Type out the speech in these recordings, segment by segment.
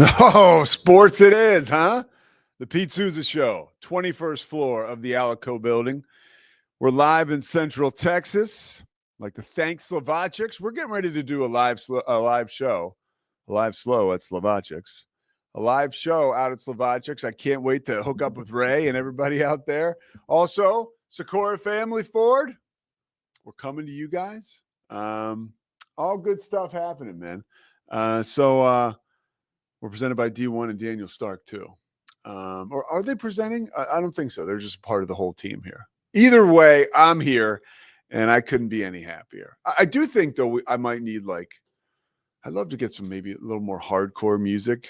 Oh, sports it is, huh? The Pete Sousa Show, 21st floor of the Alico building. We're live in Central Texas, like the Thanks Slovacics. We're getting ready to do a live show, a live slow at Slovacics, a live show out at Slovacics. I can't wait to hook up with Ray and everybody out there. Also, Sakura Family Ford, we're coming to you guys. All good stuff happening, man. We're presented by D1 and Daniel Stark, too. Or are they presenting? I don't think so. They're just part of the whole team here. Either way, I'm here, and I couldn't be any happier. I do think, though, I might need, I'd love to get some maybe a little more hardcore music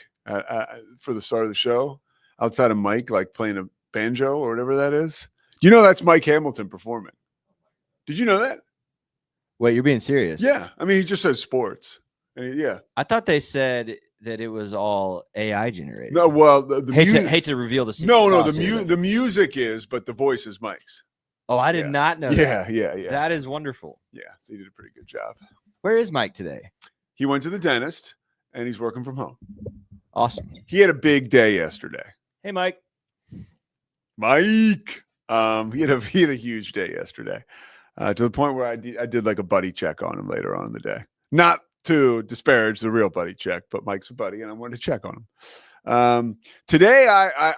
for the start of the show outside of Mike, like playing a banjo or whatever that is. You know that's Mike Hamilton performing. Did you know that? Wait, you're being serious? Yeah. I mean, he just says sports. Yeah. I thought they said that it was all AI generated. No, well, hate to reveal the secret. No, the music is, but the voice is Mike's. Oh, I did not know that. Yeah. That is wonderful. Yeah, so he did a pretty good job. Where is Mike today? He went to the dentist, and he's working from home. Awesome. He had a big day yesterday. Hey, Mike. Mike. He had a huge day yesterday, to the point where I did like a buddy check on him later on in the day. Not to disparage the real buddy check, but Mike's a buddy, and I wanted to check on him. Today,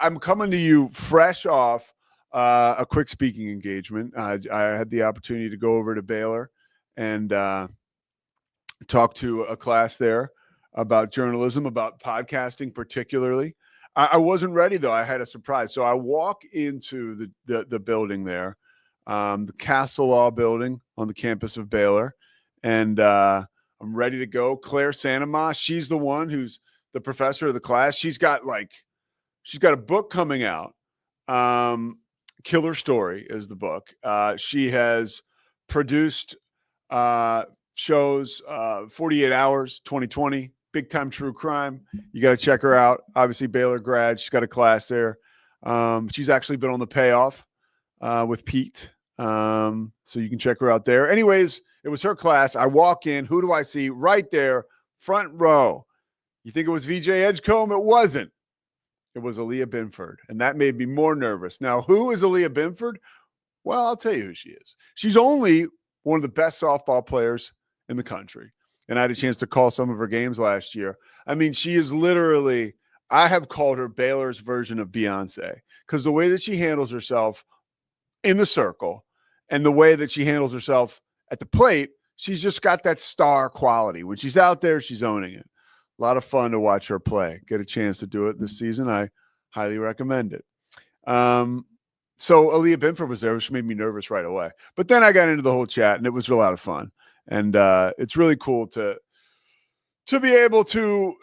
I'm coming to you fresh off a quick speaking engagement. I had the opportunity to go over to Baylor and talk to a class there about journalism, about podcasting particularly. I wasn't ready, though. I had a surprise. So I walk into the building there, the Castle Law building on the campus of Baylor, and I'm ready to go. Claire Sanama, she's the one who's the professor of the class. She's got a book coming out. Killer Story is the book. She has produced shows 48 Hours, 2020, Big Time True Crime. You got to check her out. Obviously, Baylor grad. She's got a class there. She's actually been on The Payoff with Pete. So you can check her out there. Anyways, it was her class. I walk in. Who do I see? Right there, front row. You think it was VJ Edgecombe? It wasn't. It was Aaliyah Binford, and that made me more nervous. Now, who is Aaliyah Binford? Well, I'll tell you who she is. She's only one of the best softball players in the country, and I had a chance to call some of her games last year. I mean, she is literally, I have called her Baylor's version of Beyonce, because the way that she handles herself in the circle and the way that she handles herself at the plate, she's just got that star quality. When she's out there, she's owning it. A lot of fun to watch her play. Get a chance to do it this season. I highly recommend it. So Aaliyah Binford was there, which made me nervous right away. But then I got into the whole chat, and it was a lot of fun. And it's really cool to be able to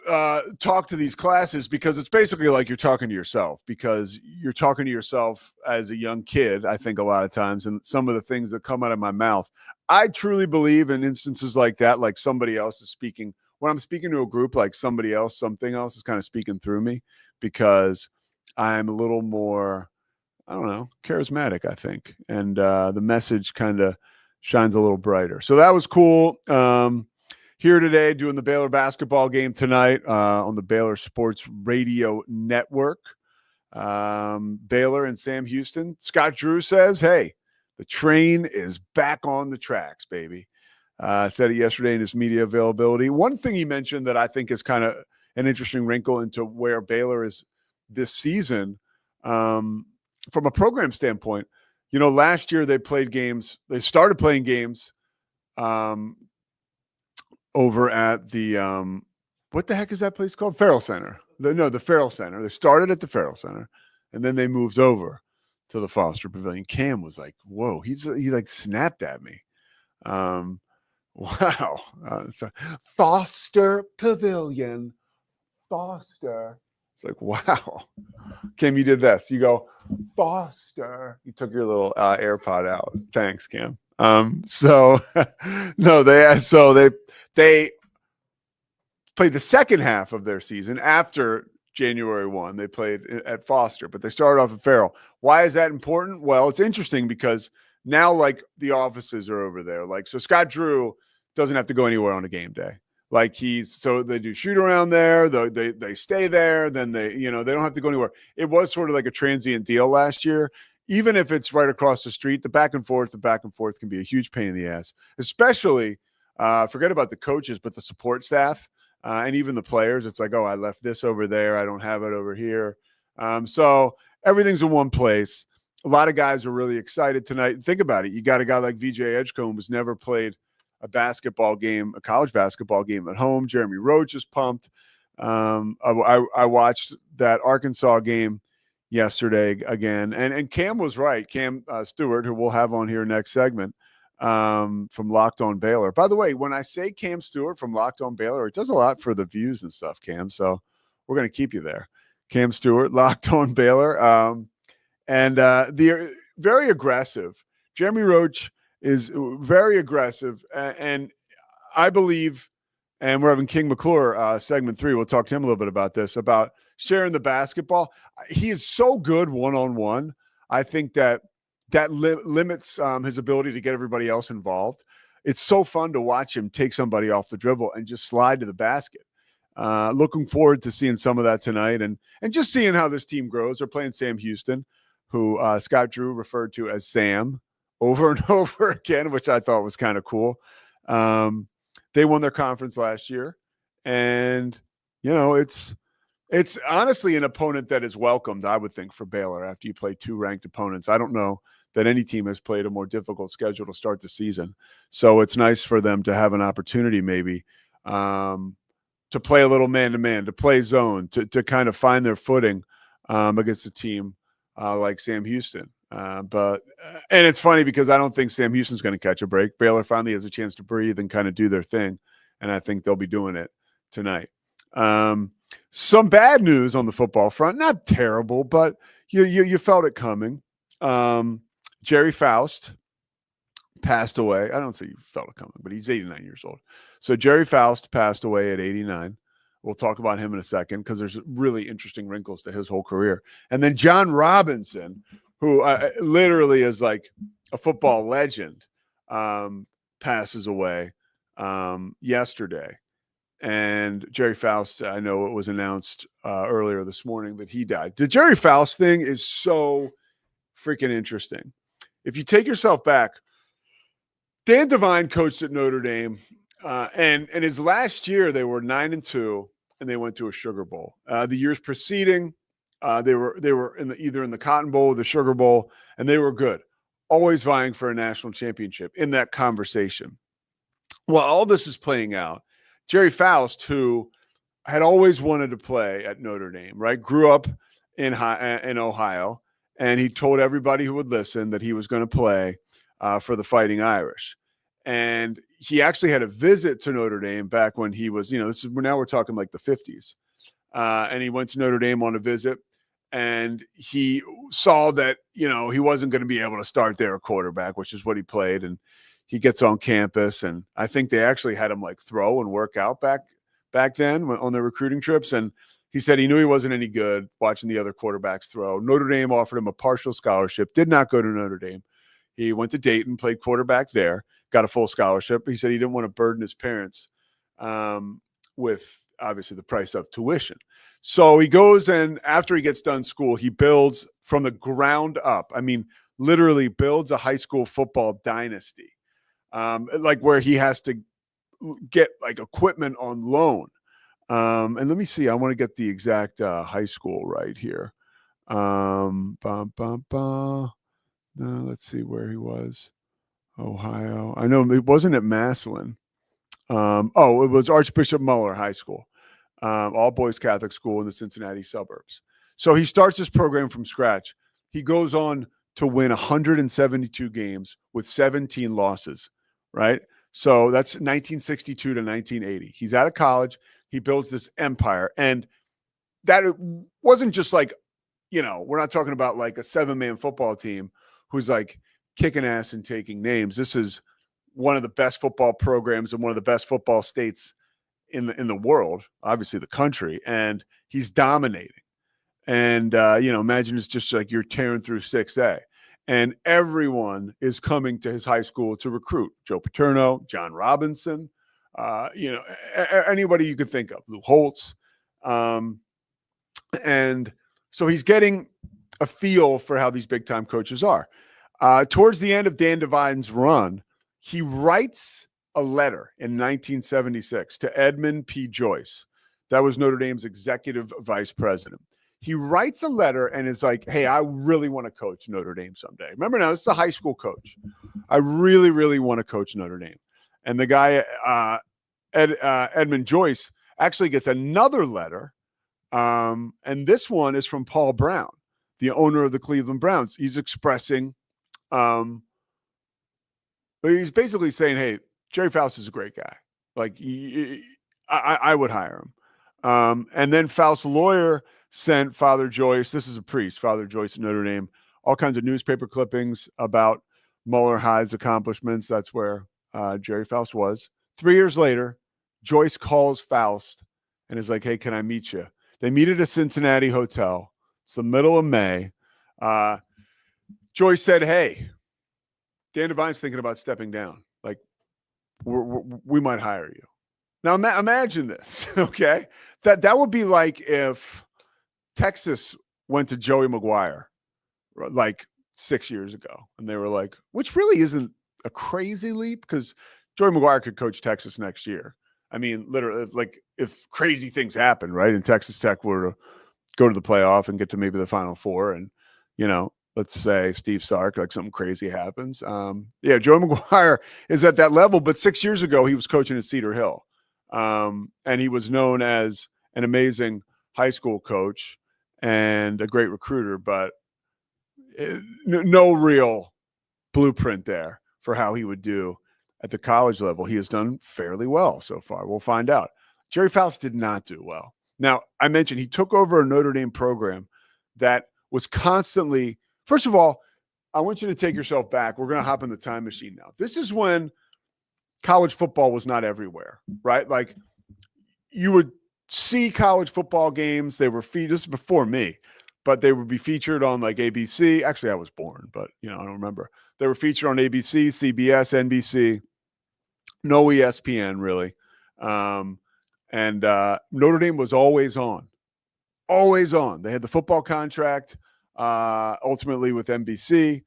talk to these classes, because it's basically like you're talking to yourself, because you're talking to yourself as a young kid, I think, a lot of times, and some of the things that come out of my mouth. I truly believe in instances like that, like somebody else is speaking. When I'm speaking to a group, like somebody else, something else is kind of speaking through me, because I'm a little more, I don't know, charismatic, I think. And the message kind of shines a little brighter. So that was cool. Here today doing the Baylor basketball game tonight on the Baylor Sports Radio Network. Baylor and Sam Houston. Scott Drew says, hey, the train is back on the tracks, baby. Said it yesterday in his media availability. One thing he mentioned that I think is kind of an interesting wrinkle into where Baylor is this season, from a program standpoint. You know, last year they played games. They started playing games over at the what the heck is that place called? Farrell Center. The Farrell Center. They started at the Farrell Center, and then they moved over to the Foster Pavilion. Cam was like, "Whoa!" He like snapped at me. Wow. So Foster Pavilion. Foster. It's like, wow. Cam, you did this. You go, Foster. You took your little AirPod out. Thanks, Cam. So no, they played the second half of their season after January 1. They played at Foster, but they started off at Farrell. Why is that important? Well, it's interesting because now, like, the offices are over there. Like, so Scott Drew doesn't have to go anywhere on a game day. Like so they do shoot around there, they stay there, then they don't have to go anywhere. It was sort of like a transient deal last year. Even if it's right across the street, the back and forth can be a huge pain in the ass, especially forget about the coaches, but the support staff and even the players. It's like, oh, I left this over there, I don't have it over here. So everything's in one place. A lot of guys are really excited tonight. Think about it. You got a guy like VJ Edgecombe who's never played a college basketball game at home. Jeremy Roach is pumped. I watched that Arkansas game yesterday again, and Cam was right. Cam Stewart, who we'll have on here next segment, from Locked On Baylor. By the way, when I say Cam Stewart from Locked On Baylor, it does a lot for the views and stuff, Cam. So we're going to keep you there. Cam Stewart, Locked On Baylor. And they're very aggressive. Jeremy Roach is very aggressive. And I believe, and we're having King McClure segment 3. We'll talk to him a little bit about this, about sharing the basketball. He is so good one-on-one. I think that limits his ability to get everybody else involved. It's so fun to watch him take somebody off the dribble and just slide to the basket. Looking forward to seeing some of that tonight and just seeing how this team grows. They're playing Sam Houston, who Scott Drew referred to as Sam over and over again, which I thought was kind of cool. They won their conference last year, and it's honestly an opponent that is welcomed, I would think, for Baylor after you play 2 ranked opponents. I don't know that any team has played a more difficult schedule to start the season, so it's nice for them to have an opportunity maybe to play a little man-to-man, to play zone, to kind of find their footing against a team like Sam Houston. And it's funny because I don't think Sam Houston's going to catch a break. Baylor finally has a chance to breathe and kind of do their thing, and I think they'll be doing it tonight. Some bad news on the football front, not terrible, but you felt it coming. Jerry Faust passed away. I don't say you felt it coming, but he's 89 years old. So Jerry Faust passed away at 89. We'll talk about him in a second because there's really interesting wrinkles to his whole career. And then John Robinson, who literally is like a football legend, passes away yesterday. And Jerry Faust, I know it was announced earlier this morning that he died. The Jerry Faust thing is so freaking interesting. If you take yourself back, Dan Devine coached at Notre Dame, and his last year they were 9-2, and they went to a Sugar Bowl. The years preceding, they were either in the Cotton Bowl or the Sugar Bowl, and they were good, always vying for a national championship in that conversation. While all this is playing out, Jerry Faust, who had always wanted to play at Notre Dame, right, grew up in Ohio, and he told everybody who would listen that he was going to play for the Fighting Irish. And he actually had a visit to Notre Dame back when he was, now we're talking like the 50s. And he went to Notre Dame on a visit, and he saw that, he wasn't going to be able to start there a quarterback, which is what he played. And he gets on campus, and I think they actually had him like throw and work out back then on their recruiting trips. And he said he knew he wasn't any good watching the other quarterbacks throw. Notre Dame offered him a partial scholarship, did not go to Notre Dame. He went to Dayton, played quarterback there, got a full scholarship. He said he didn't want to burden his parents with obviously the price of tuition. So he goes, and after he gets done school, he builds from the ground up. I mean, literally builds a high school football dynasty, like where he has to get like equipment on loan. And let me see, I want to get the exact high school right here. Let's see where he was. Ohio. I know it wasn't at Massillon. It was Archbishop Muller High School, all boys Catholic school in the Cincinnati suburbs. So he starts this program from scratch. He goes on to win 172 games with 17 losses, right? So that's 1962 to 1980. He's out of college. He builds this empire. And that wasn't just like, we're not talking about like a 7-man football team who's like kicking ass and taking names. This is one of the best football programs and one of the best football states in the world, obviously the country, and he's dominating. And imagine it's just like you're tearing through 6A, and everyone is coming to his high school to recruit. Joe Paterno, John Robinson, Anybody you could think of, Lou Holtz. And so he's getting a feel for how these big time coaches are. Towards the end of Dan Devine's run, he writes a letter in 1976 to Edmund P. Joyce. That was Notre Dame's executive vice president. He writes a letter and is like, hey, I really want to coach Notre Dame someday. Remember now, this is a high school coach. I really, really want to coach Notre Dame. And the guy, Edmund Joyce, actually gets another letter. And this one is from Paul Brown, the owner of the Cleveland Browns. He's expressing, he's basically saying, hey, Jerry Faust is a great guy. Like, I would hire him. And then Faust's lawyer sent Father Joyce, this is a priest, Father Joyce at Notre Dame, all kinds of newspaper clippings about Muller High's accomplishments. That's where Jerry Faust was. 3 years later, Joyce calls Faust and is like, hey, can I meet you? They meet at a Cincinnati hotel. It's the middle of May. Joyce said, hey, Dan Devine's thinking about stepping down. Like, we might hire you. Now, imagine this, okay? That would be like if Texas went to Joey McGuire like 6 years ago, and they were like, which really isn't a crazy leap because Joey McGuire could coach Texas next year. I mean, literally, like if crazy things happen, right, and Texas Tech were to go to the playoff and get to maybe the Final Four, and let's say Steve Sark, like something crazy happens. Joey McGuire is at that level, but 6 years ago he was coaching at Cedar Hill, and he was known as an amazing high school coach and a great recruiter, but no real blueprint there for how he would do at the college level. He has done fairly well so far. We'll find out. Jerry Faust did not do well. Now, I mentioned he took over a Notre Dame program that was constantly, first of all, I want you to take yourself back. We're going to hop in the time machine now. This is when college football was not everywhere, right? Like you would see college football games. They were this is before me, but they would be featured on like ABC. Actually, I was born, but I don't remember. They were featured on ABC, CBS, NBC, no ESPN really. And Notre Dame was always on. They had the football contract, ultimately with NBC.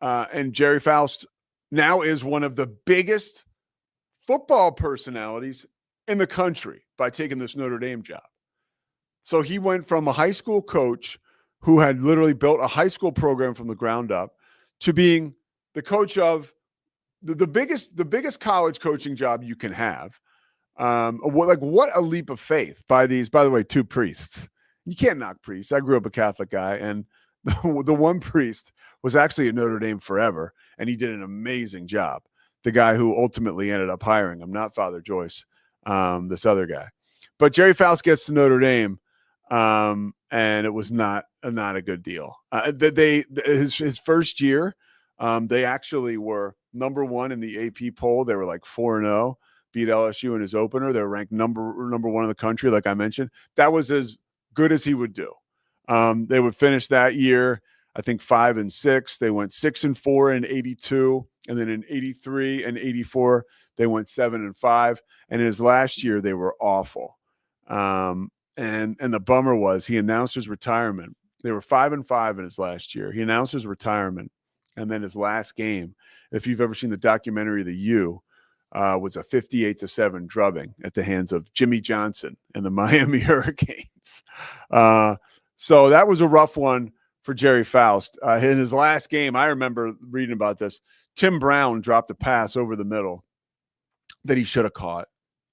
And Jerry Faust now is one of the biggest football personalities in the country by taking this Notre Dame job. So he went from a high school coach who had literally built a high school program from the ground up to being the coach of the biggest college coaching job you can have. What a leap of faith by the way, two priests. You can't knock priests. I grew up a Catholic guy, and the one priest was actually at Notre Dame forever, and he did an amazing job. The guy who ultimately ended up hiring him, not Father Joyce, this other guy. But Jerry Faust gets to Notre Dame, and it was not a good deal. His first year, they actually were number one in the AP poll. They were like 4-0. Beat LSU in his opener. They were ranked number one in the country, like I mentioned. That was as good as he would do. They would finish that year, I think 5-6. They went 6-4 in 82, and then in 83 and 84 they went 7-5. And in his last year they were awful. And the bummer was he announced his retirement. They were 5-5 in his last year. He announced his retirement, and then his last game, if you've ever seen the documentary The U, was a 58-7 drubbing at the hands of Jimmy Johnson and the Miami Hurricanes. So that was a rough one for Jerry Faust. In his last game, I remember reading about this. Tim Brown dropped a pass over the middle that he should have caught.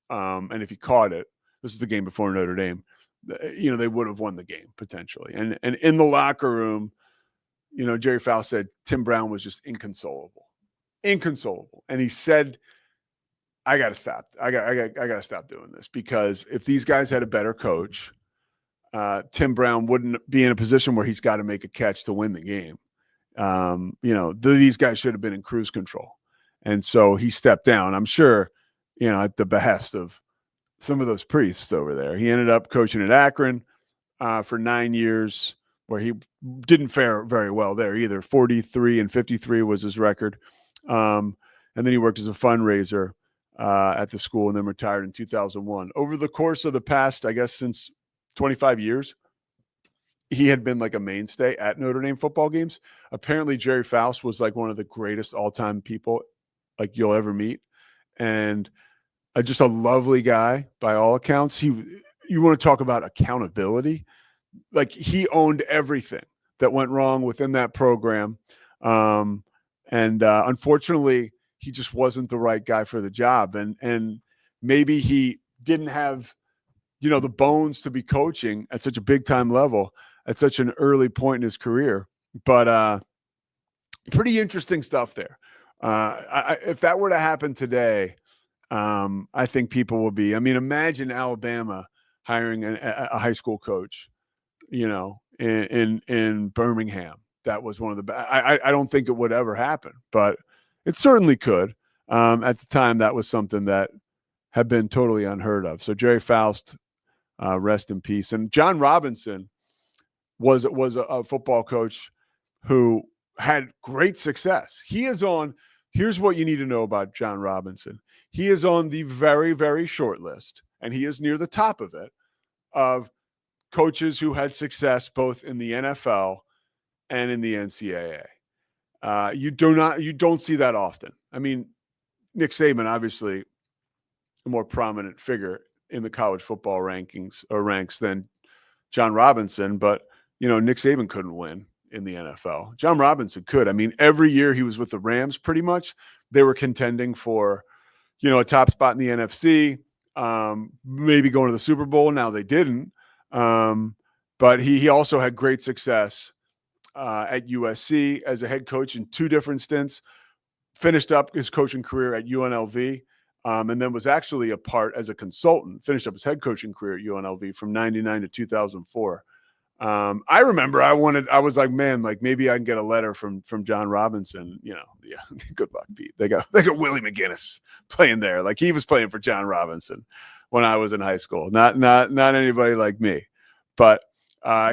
And if he caught it, this is the game before Notre Dame, they would have won the game potentially. And in the locker room, Jerry Faust said Tim Brown was just inconsolable. And he said, I got to stop. I got to stop doing this, because if these guys had a better coach, Tim Brown wouldn't be in a position where he's got to make a catch to win the game. These guys should have been in cruise control. And so he stepped down, I'm sure, at the behest of some of those priests over there. He ended up coaching at Akron for 9 years, where he didn't fare very well there either. 43-53 was his record. And then he worked as a fundraiser at the school and then retired in 2001. Over the course of the past, I guess, since 25 years, he had been like a mainstay at Notre Dame football games. Apparently, Jerry Faust was like one of the greatest all-time people like you'll ever meet, and just a lovely guy by all accounts. You want to talk about accountability? Like he owned everything that went wrong within that program, and unfortunately, he just wasn't the right guy for the job, and maybe he didn't have the bones to be coaching at such a big time level at such an early point in his career. But pretty interesting stuff there. If that were to happen today, I think people will be. I mean, imagine Alabama hiring a high school coach, in Birmingham. That was one of the. I don't think it would ever happen, but it certainly could. At the time, that was something that had been totally unheard of. So Jerry Faust, rest in peace. And John Robinson was a football coach who had great success. He is on. Here's what you need to know about John Robinson. He is on the very, very short list, and he is near the top of it, of coaches who had success both in the NFL and in the NCAA. You don't see that often. I mean, Nick Saban, obviously a more prominent figure in the college football rankings or ranks than John Robinson, but Nick Saban couldn't win in the NFL. John Robinson could. I mean, every year he was with the Rams, pretty much they were contending for, a top spot in the NFC, maybe going to the Super Bowl. Now they didn't. But he also had great success at USC as a head coach in 2 different stints, finished up his coaching career at UNLV, and then was actually a part as a consultant, finished up his head coaching career at UNLV from 99 to 2004. I remember I was like, man, like maybe I can get a letter from John Robinson, yeah, good luck, Pete. They got Willie McGinnis playing there. Like he was playing for John Robinson when I was in high school, not anybody like me, but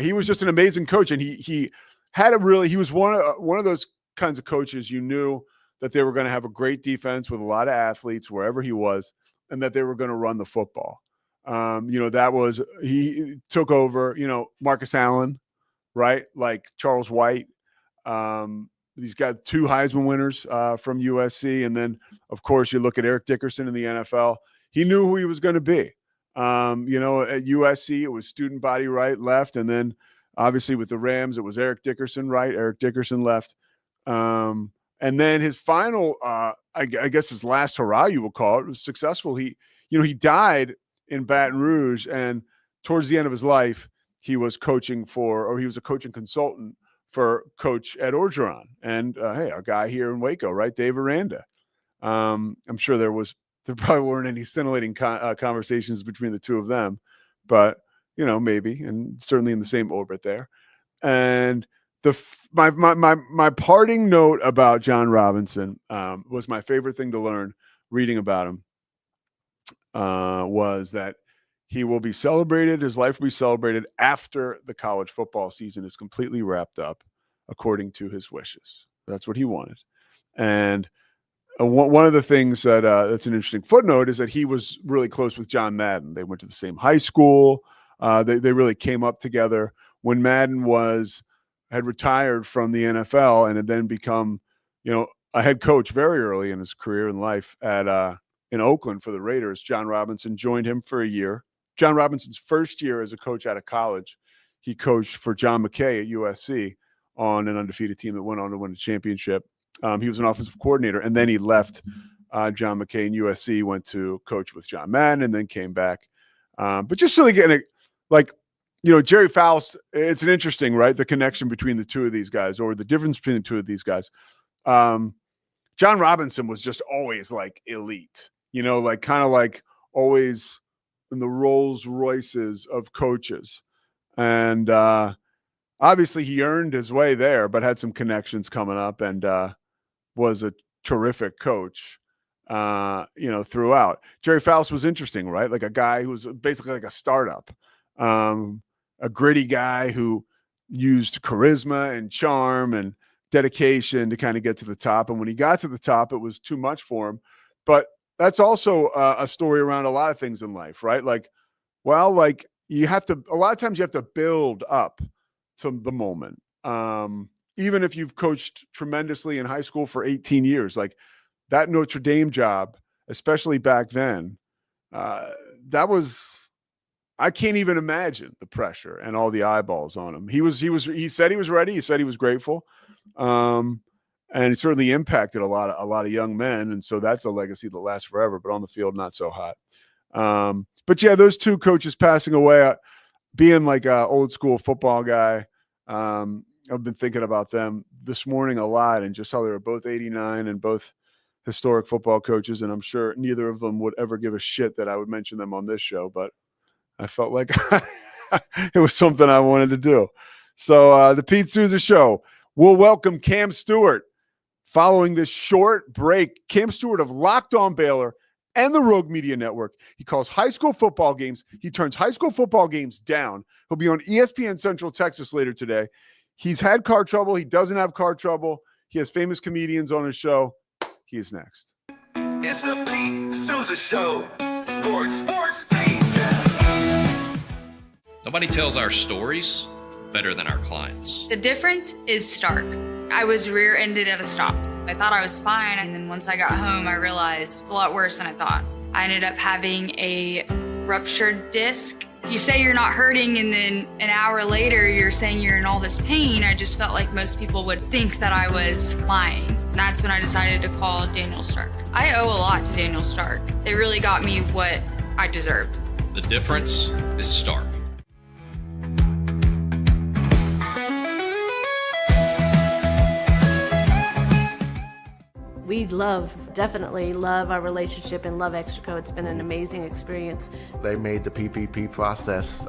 he was just an amazing coach. And he was one of those kinds of coaches, you knew that they were going to have a great defense with a lot of athletes wherever he was, and that they were going to run the football. He took over, Marcus Allen, right? Like Charles White. He's got 2 Heisman winners from USC. And then, of course, you look at Eric Dickerson in the NFL. He knew who he was going to be. At USC, it was student body right, left. And then, obviously, with the Rams, it was Eric Dickerson, right? Eric Dickerson left. And then his final, I guess his last hurrah, you will call it, was successful. He died in Baton Rouge, and towards the end of his life, he was a coaching consultant for Coach Ed Orgeron. And hey, our guy here in Waco, right, Dave Aranda. I'm sure there probably weren't any scintillating conversations between the two of them, but maybe, and certainly in the same orbit there. And my parting note about John Robinson was my favorite thing to learn reading about him. Was that he will be celebrated, his life will be celebrated after the college football season is completely wrapped up, according to his wishes. That's what he wanted. And one of the things that's an interesting footnote is that he was really close with John Madden. They went to the same high school. They really came up together. When Madden had retired from the NFL and had then become, a head coach very early in his career and life in Oakland for the Raiders, John Robinson joined him for a year. John Robinson's first year as a coach out of college, he coached for John McKay at USC on an undefeated team that went on to win a championship. He was an offensive coordinator, and then he left John McKay and USC, went to coach with John Madden, and then came back. But just really getting Jerry Faust, it's an interesting, right? The connection between the two of these guys, or the difference between the two of these guys. John Robinson was just always like elite, kind of like always in the Rolls Royces of coaches. And obviously he earned his way there, but had some connections coming up, and was a terrific coach, throughout. Jerry Faust was interesting, right? Like a guy who was basically like a startup, a gritty guy who used charisma and charm and dedication to kind of get to the top. And when he got to the top, it was too much for him. But that's also a story around a lot of things in life, right? Like, well, like you have to, a lot of times you have to build up to the moment. Even if you've coached tremendously in high school for 18 years, like that Notre Dame job, especially back then, that was, I can't even imagine the pressure and all the eyeballs on him. He said he was ready. He said he was grateful. And it certainly impacted a lot of young men. And so that's a legacy that lasts forever, but on the field, not so hot. But yeah, those two coaches passing away, being like an old school football guy, I've been thinking about them this morning a lot and just how they were both 89 and both historic football coaches. And I'm sure neither of them would ever give a shit that I would mention them on this show, but I felt like it was something I wanted to do. So the Pete Sousa Show will welcome Cam Stewart following this short break. Cam Stewart of Locked On Baylor and the Rogue Media Network. He calls high school football games. He turns high school football games down. He'll be on ESPN Central Texas later today. He's had car trouble. He doesn't have car trouble. He has famous comedians on his show. He is next. It's the Pete Sousa Show. Sports, Pete. Nobody tells our stories better than our clients. The difference is stark. I was rear-ended at a stop. I thought I was fine, and then once I got home, I realized it's a lot worse than I thought. I ended up having a ruptured disc. You say you're not hurting, and then an hour later, you're saying you're in all this pain. I just felt like most people would think that I was lying. That's when I decided to call Daniel Stark. I owe a lot to Daniel Stark. They really got me what I deserved. The difference is stark. We definitely love our relationship and love Extraco. It's been an amazing experience. They made the PPP process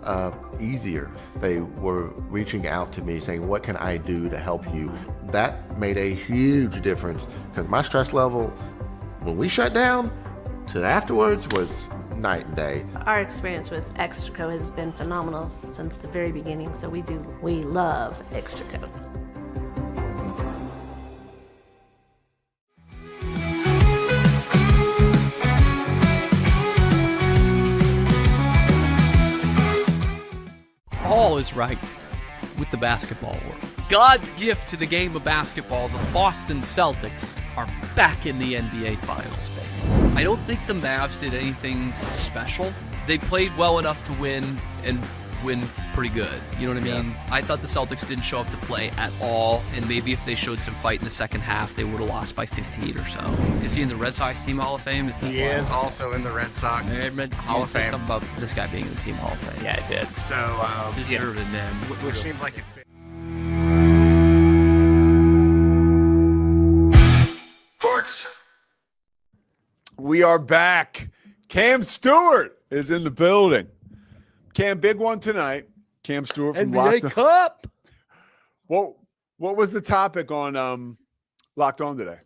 easier. They were reaching out to me saying, what can I do to help you? That made a huge difference because my stress level when we shut down to afterwards was night and day. Our experience with Extraco has been phenomenal since the very beginning, so we love Extraco. All is right with the basketball world. God's gift to the game of basketball, the Boston Celtics are back in the NBA Finals, baby. I don't think the Mavs did anything special. They played well enough to win and win pretty good. You know what I mean? I thought the Celtics didn't show up to play at all, and maybe if they showed some fight in the second half, they would have lost by 15 or so. Is he in the Red Sox Team Hall of Fame? He is also in the Red Sox Hall of Fame. Something about this guy being in the Team Hall of Fame. Yeah, it did. So, Deserved it, man. Which seems like it fit. Sports. We are back. Cam Stewart is in the building. Cam, big one tonight. Cam Stewart from NBA Locked On. Cup. What was the topic on Locked On today?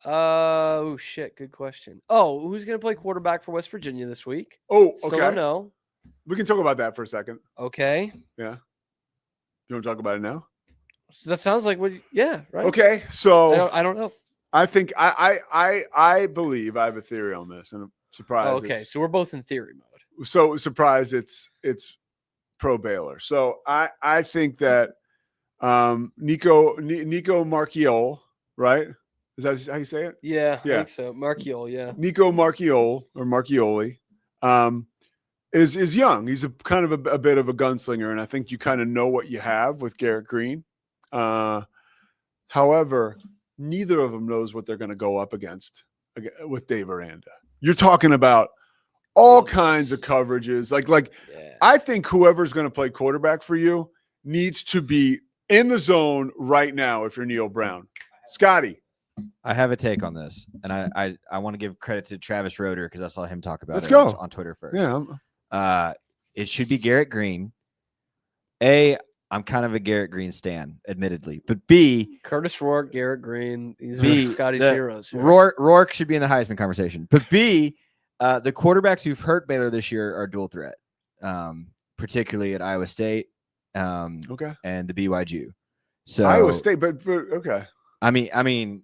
Oh shit, good question. Oh, who's gonna play quarterback for West Virginia this week? Oh, Still okay. don't know. We can talk about that for a second. Okay. Yeah. You want to talk about it now? So that sounds like what? Yeah, right. Okay, so I don't know. I think I believe I have a theory on this, and I'm surprised. Oh, okay, so we're both in theory mode. So surprised it's pro Baylor. So I think that Nico Marchiol, right? Is that how you say it? Yeah, I Yeah. think so. Marchiol, yeah. Nico Marchiol or Marchioli is young. He's a kind of a bit of a gunslinger, and I think you kind of know what you have with Garrett Green. However, neither of them knows what they're going to go up against with Dave Aranda. You're talking about all kinds of coverages. Like Yeah. I think whoever's going to play quarterback for you needs to be in the zone right now if you're Neil Brown. Scotty. I have a take on this, and I want to give credit to Travis Roeder because I saw him talk about Let's it go. on Twitter first. Yeah. It should be Garrett Green. I'm kind of a Garrett Green stan, admittedly, but B, Curtis Rourke, Garrett Green, these B, are Scotty's the- heroes. here. Rourke should be in the Heisman conversation. But B, the quarterbacks who've hurt Baylor this year are dual threat, particularly at Iowa State Okay. and the BYU. So Iowa State, but okay. I mean,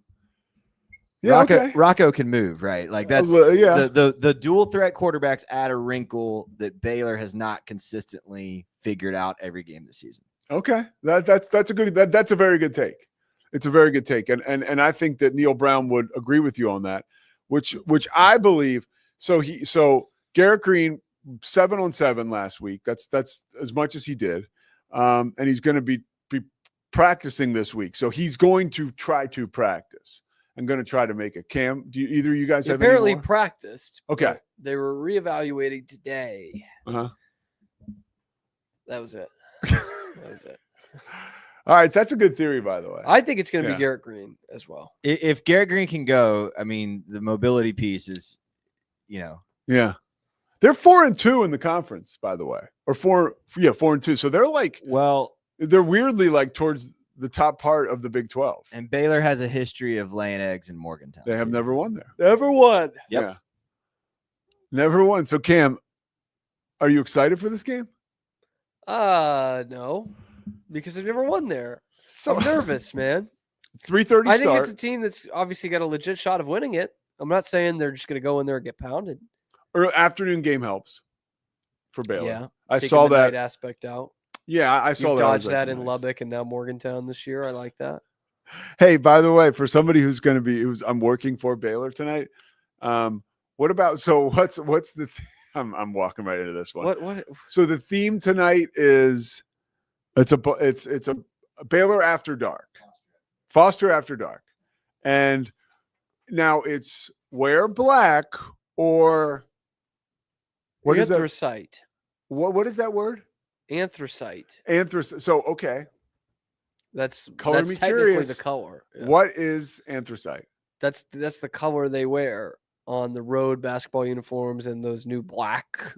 Yeah, okay. Rocco can move, right? Like that's yeah. the dual threat quarterbacks add a wrinkle that Baylor has not consistently figured out every game this season. Okay, that's a very good take. It's a very good take, and I think that Neil Brown would agree with you on that, which I believe. So Garrett Green 7-on-7 last week. That's as much as he did, and he's going to be practicing this week. So he's going to try to practice. I'm going to try to make it. Cam, do either of you guys have apparently any more? practiced? Okay, They were reevaluating today. uh-huh. That was it. That was it. All right, that's a good theory, by the way. I think it's going to Yeah. be Garrett Green as well. If Garrett Green can go, I mean, the mobility piece is, Yeah. They're 4-2 in the conference, by the way. Or 4-2. So they're like, they're weirdly like towards the top part of the Big 12. And Baylor has a history of laying eggs in Morgantown. They have never won there. Never won. Yep. Yeah. Never won. So Cam, are you excited for this game? No, because they've never won there. So I'm nervous, man. 3:30 I think start. it's a team that's obviously got a legit shot of winning it. I'm not saying they're just going to go in there and get pounded. Or afternoon game helps for Baylor. Yeah, I taking saw the that night aspect out. Yeah, I saw You've that. I was dodged like, that in nice. Lubbock and now Morgantown this year. I like that. Hey, by the way, for somebody who's going to be, I'm working for Baylor tonight. What about? So what's the? I'm walking right into this one. What? So the theme tonight is it's a Baylor After Dark, Foster After Dark, and now it's wear black or what is that? Anthracite. What is that word? Anthracite. Anthracite. So okay, That's color that's me technically curious. the color. Yeah. What is anthracite? That's the color they wear on the road basketball uniforms and those new black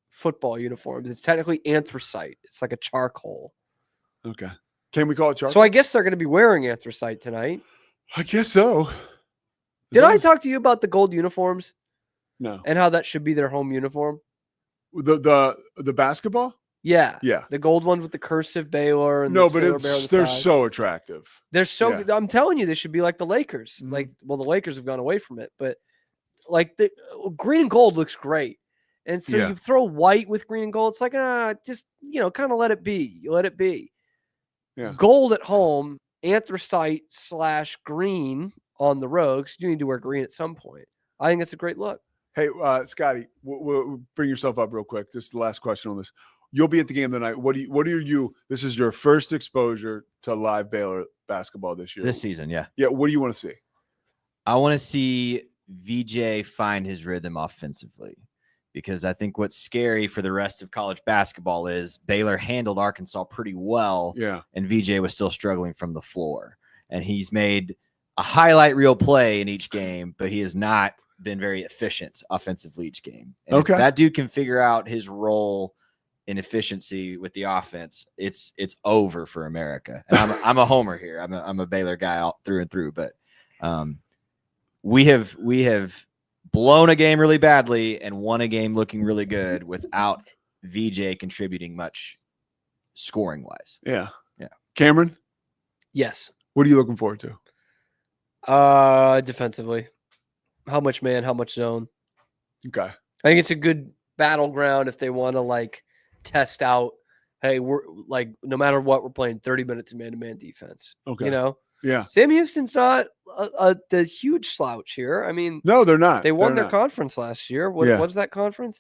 football uniforms. It's technically anthracite. It's like a charcoal. Okay, can we call it charcoal? So I guess they're going to be wearing anthracite tonight. I guess so. Did I talk to you about the gold uniforms No. and how that should be their home uniform? The basketball? Yeah. Yeah. The gold one with the cursive Baylor and No, the but Sailor Bear on the they're side. so attractive. They're so Yeah. good. I'm telling you, they should be like the Lakers. Mhm. Like, well, the Lakers have gone away from it, but like the green and gold looks great. And so Yeah. you throw white with green and gold. It's like, just, kind of let it be. You let it be. Yeah. Gold at home, anthracite / green on the road. 'Cause you need to wear green at some point. I think it's a great look. Hey, Scotty, we'll bring yourself up real quick. Just the last question on this. You'll be at the game tonight. What are you? This is your first exposure to live Baylor basketball this year. This season, yeah. Yeah. What do you want to see? I want to see VJ find his rhythm offensively, because I think what's scary for the rest of college basketball is Baylor handled Arkansas pretty well, Yeah. and VJ was still struggling from the floor. And he's made a highlight reel play in each game, but he has not been very efficient offensively each game. And Okay. if that dude can figure out his role in efficiency with the offense, it's over for America. And I'm a homer here. I'm a Baylor guy all through and through, but we have blown a game really badly and won a game looking really good without VJ contributing much scoring wise. Yeah. Yeah. Cameron, Yes. what are you looking forward to? Defensively. How much man, how much zone? Okay. I think it's a good battleground if they want to like test out, hey, we're like, no matter what, we're playing 30 minutes of man-to-man defense. Okay. Yeah. Sam Houston's not the huge slouch here. I mean, No, they're not. they won They're their not. conference last year. What Yeah. was that conference?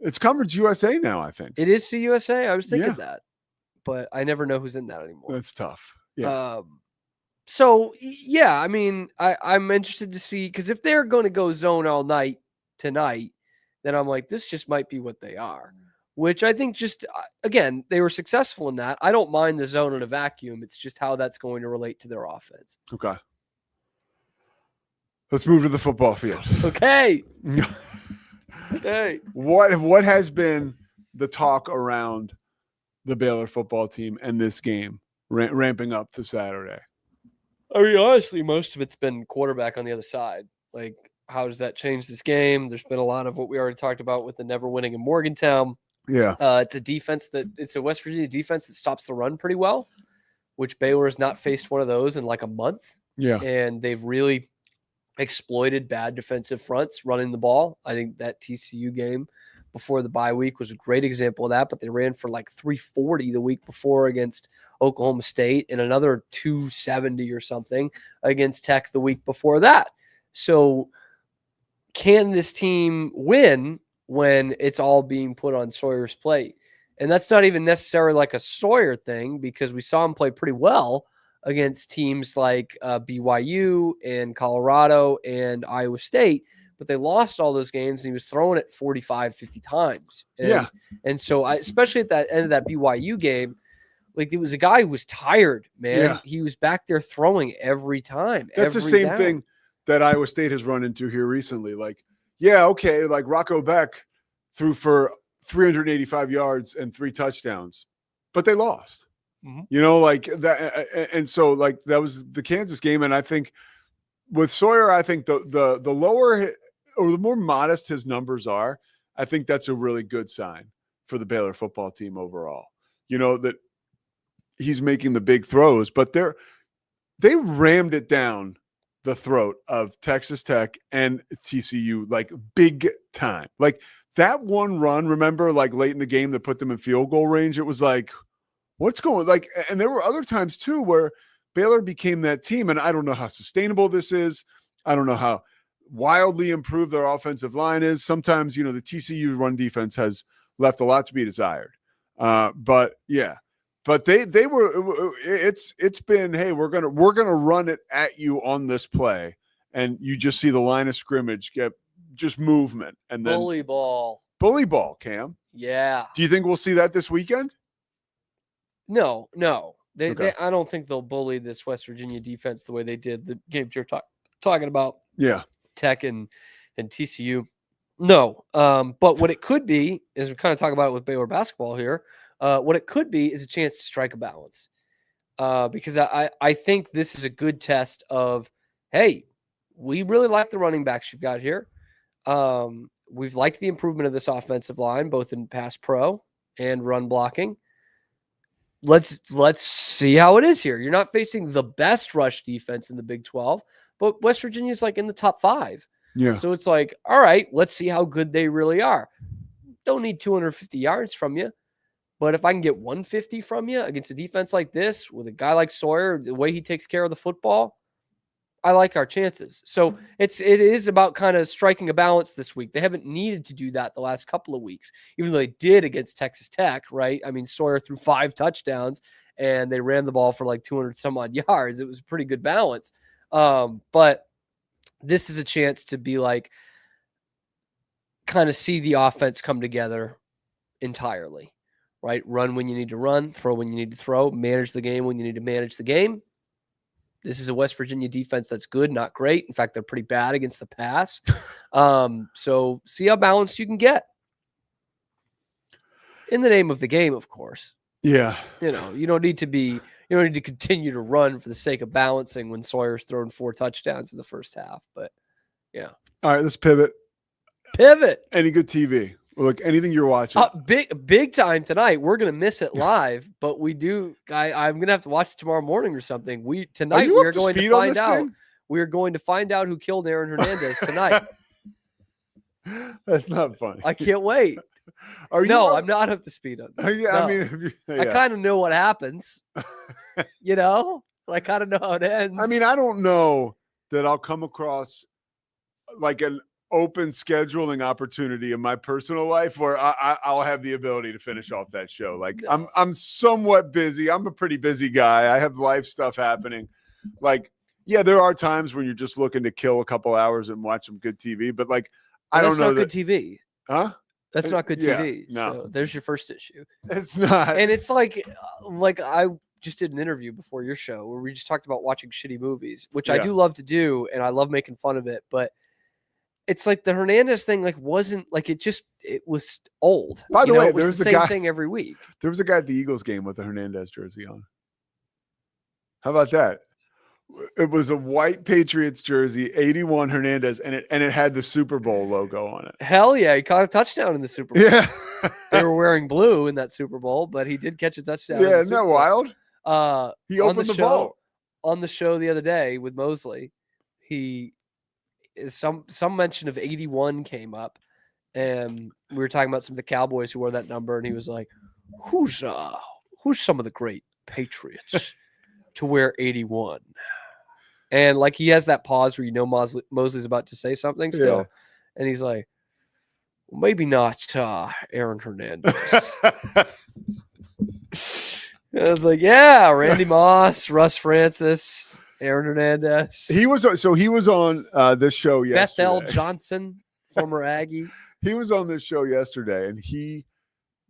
It's Conference USA now, I think. It is CUSA. I was thinking Yeah. that, but I never know who's in that anymore. That's tough. Yeah. Yeah, I mean, I'm interested to see, because if they're going to go zone all night tonight, then I'm like, this just might be what they are, which I think just, again, they were successful in that. I don't mind the zone in a vacuum. It's just how that's going to relate to their offense. Okay. Let's move to the football field. Okay. Okay. What has been the talk around the Baylor football team and this game ramping up to Saturday? I mean, honestly, most of it's been quarterback on the other side. Like, how does that change this game? There's been a lot of what we already talked about with the never winning in Morgantown. Yeah. It's a West Virginia defense that stops the run pretty well, which Baylor has not faced one of those in like a month. Yeah. And they've really exploited bad defensive fronts running the ball. I think that TCU game before the bye week was a great example of that, but they ran for like 340 the week before against Oklahoma State and another 270 or something against Tech the week before that. So can this team win when it's all being put on Sawyer's plate? And that's not even necessarily like a Sawyer thing, because we saw him play pretty well against teams like BYU and Colorado and Iowa State, but they lost all those games and he was throwing it 45, 50 times. And so especially at that end of that BYU game, like it was a guy who was tired, man. Yeah. He was back there throwing every time. That's the same thing that Iowa State has run into here recently. Like, yeah, okay, like Rocco Beck threw for 385 yards and 3 touchdowns, but they lost. You know, like that. And so like that was the Kansas game. And I think with Sawyer, I think the lower or the more modest his numbers are, I think that's a really good sign for the Baylor football team overall. You know, that he's making the big throws, but they rammed it down the throat of Texas Tech and TCU, like big time. Like that one run, remember, like late in the game that put them in field goal range. It was like, what's going like, and there were other times too where Baylor became that team. And I don't know how sustainable this is. I don't know how wildly improved their offensive line is. Sometimes, you know, the TCU run defense has left a lot to be desired. But yeah, but they were, it's been, hey, we're going to run it at you on this play. And you just see the line of scrimmage get just movement and then bully ball, Cam. Yeah. Do you think we'll see that this weekend? No. Okay. I don't think they'll bully this West Virginia defense the way they did the games you're talking about. Yeah. Tech and TCU. No. But what it could be is we kind of talk about it with Baylor basketball here. What it could be is a chance to strike a balance. Because I think this is a good test of, hey, we really like the running backs you've got here. We've liked the improvement of this offensive line, both in pass pro and run blocking. Let's see how it is here. You're not facing the best rush defense in the Big 12, but West Virginia's like in the top 5. Yeah. So it's like, all right, let's see how good they really are. Don't need 250 yards from you, but if I can get 150 from you against a defense like this with a guy like Sawyer, the way he takes care of the football, I like our chances. So it is about kind of striking a balance this week. They haven't needed to do that the last couple of weeks, even though they did against Texas Tech, right? I mean, Sawyer threw 5 touchdowns and they ran the ball for like 200 some odd yards. It was a pretty good balance. But this is a chance to be like, kind of see the offense come together entirely, right? Run when you need to run, throw when you need to throw, manage the game when you need to manage the game. This is a West Virginia defense that's good, not great. In fact, they're pretty bad against the pass. So see how balanced you can get. In the name of the game, of course. Yeah. You know, you don't need to continue to run for the sake of balancing when Sawyer's thrown 4 touchdowns in the first half. But yeah. All right, let's pivot. Any good TV? Look, anything you're watching? Big time tonight. We're gonna miss it live, but we do. I'm gonna have to watch it tomorrow morning or something. We are going to find out. We are going to find out who killed Aaron Hernandez tonight. That's not funny. I can't wait. I'm not up to speed on that. Yeah, No. I mean, I kind of know what happens. You know, I kind of know how it ends. I mean, I don't know that I'll come across like an open scheduling opportunity in my personal life where I'll have the ability to finish off that show. Like I'm somewhat busy. I'm a pretty busy guy. I have life stuff happening. Like, yeah, there are times when you're just looking to kill a couple hours and watch some good TV, but like, I don't know. That's not good TV. Huh? That's not good TV. No. So there's your first issue. It's not. And it's like I just did an interview before your show where we just talked about watching shitty movies, which I do love to do. And I love making fun of it, but it's like the Hernandez thing, like wasn't like it was old. By the way, it was there's the same thing every week. There was a guy at the Eagles game with a Hernandez jersey on. How about that? It was a white Patriots jersey, 81 Hernandez, and it had the Super Bowl logo on it. Hell yeah, he caught a touchdown in the Super Bowl. Yeah. They were wearing blue in that Super Bowl, but he did catch a touchdown. Yeah, isn't that wild? He opened the vault. On the show the other day with Mosley, he some mention of 81 came up, and we were talking about some of the Cowboys who wore that number, and he was like, "Who's some of the great Patriots to wear 81?" And like he has that pause where Mosley's about to say something still, and he's like, well, maybe not Aaron Hernandez. I was like, yeah, Randy Moss, Russ Francis, Aaron Hernandez. He was on this show yesterday. Bethel Johnson, former Aggie. He was on this show yesterday, and he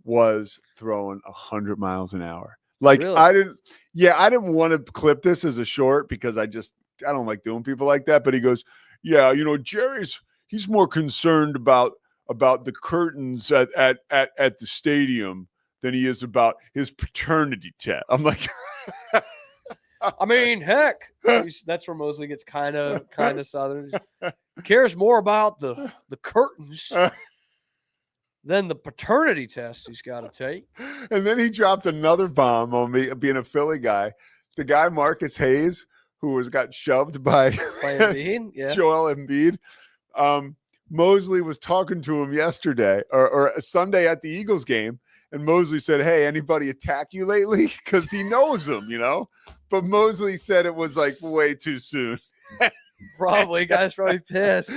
was throwing 100 miles an hour. Like Really? I didn't want to clip this as a short because I don't like doing people like that. But he goes, yeah, he's more concerned about the curtains at the stadium than he is about his paternity test. I'm like, I mean, heck, that's where Mosley gets kind of Southern. He cares more about the curtains than the paternity test he's got to take. And then he dropped another bomb on me, being a Philly guy. The guy Marcus Hayes, who got shoved by Embiid, yeah. Joel Embiid. Mosley was talking to him yesterday or Sunday at the Eagles game, and Mosley said, "Hey, anybody attack you lately?" Because he knows him, But Mosley said it was like way too soon. Probably, guy's probably pissed.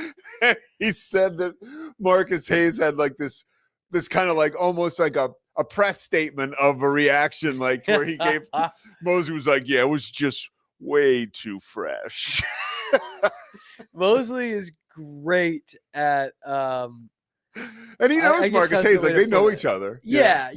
He said that Marcus Hayes had like this kind of like almost like a press statement of a reaction, like where he gave Mosley was like, "Yeah, it was just way too fresh." Mosley is great at and he knows Marcus Hayes, like they know each other. Yeah.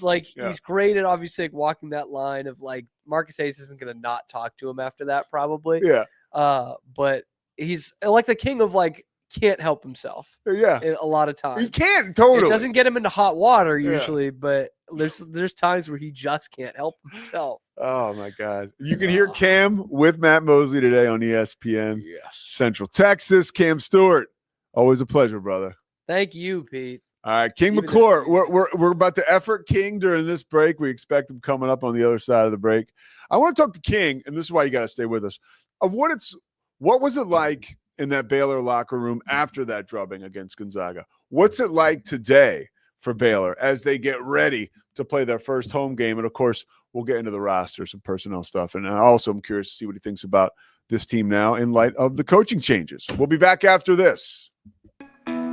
Like he's great at obviously like walking that line of like Marcus Hayes isn't gonna not talk to him after that, probably. Yeah. But he's like the king of like can't help himself. Yeah. A lot of times. He can't totally. It doesn't get him into hot water usually, but there's times where he just can't help himself. Oh my God. You can hear Cam with Matt Mosley today on ESPN. Yes. Central Texas. Cam Stewart. Always a pleasure, brother. Thank you, Pete. All right, King McClure. We're about to effort King during this break. We expect him coming up on the other side of the break. I want to talk to King, and this is why you got to stay with us. Of what was it like in that Baylor locker room after that drubbing against Gonzaga? What's it like today for Baylor as they get ready to play their first home game? And of course, we'll get into the roster, some personnel stuff. And I also am curious to see what he thinks about this team now in light of the coaching changes. We'll be back after this.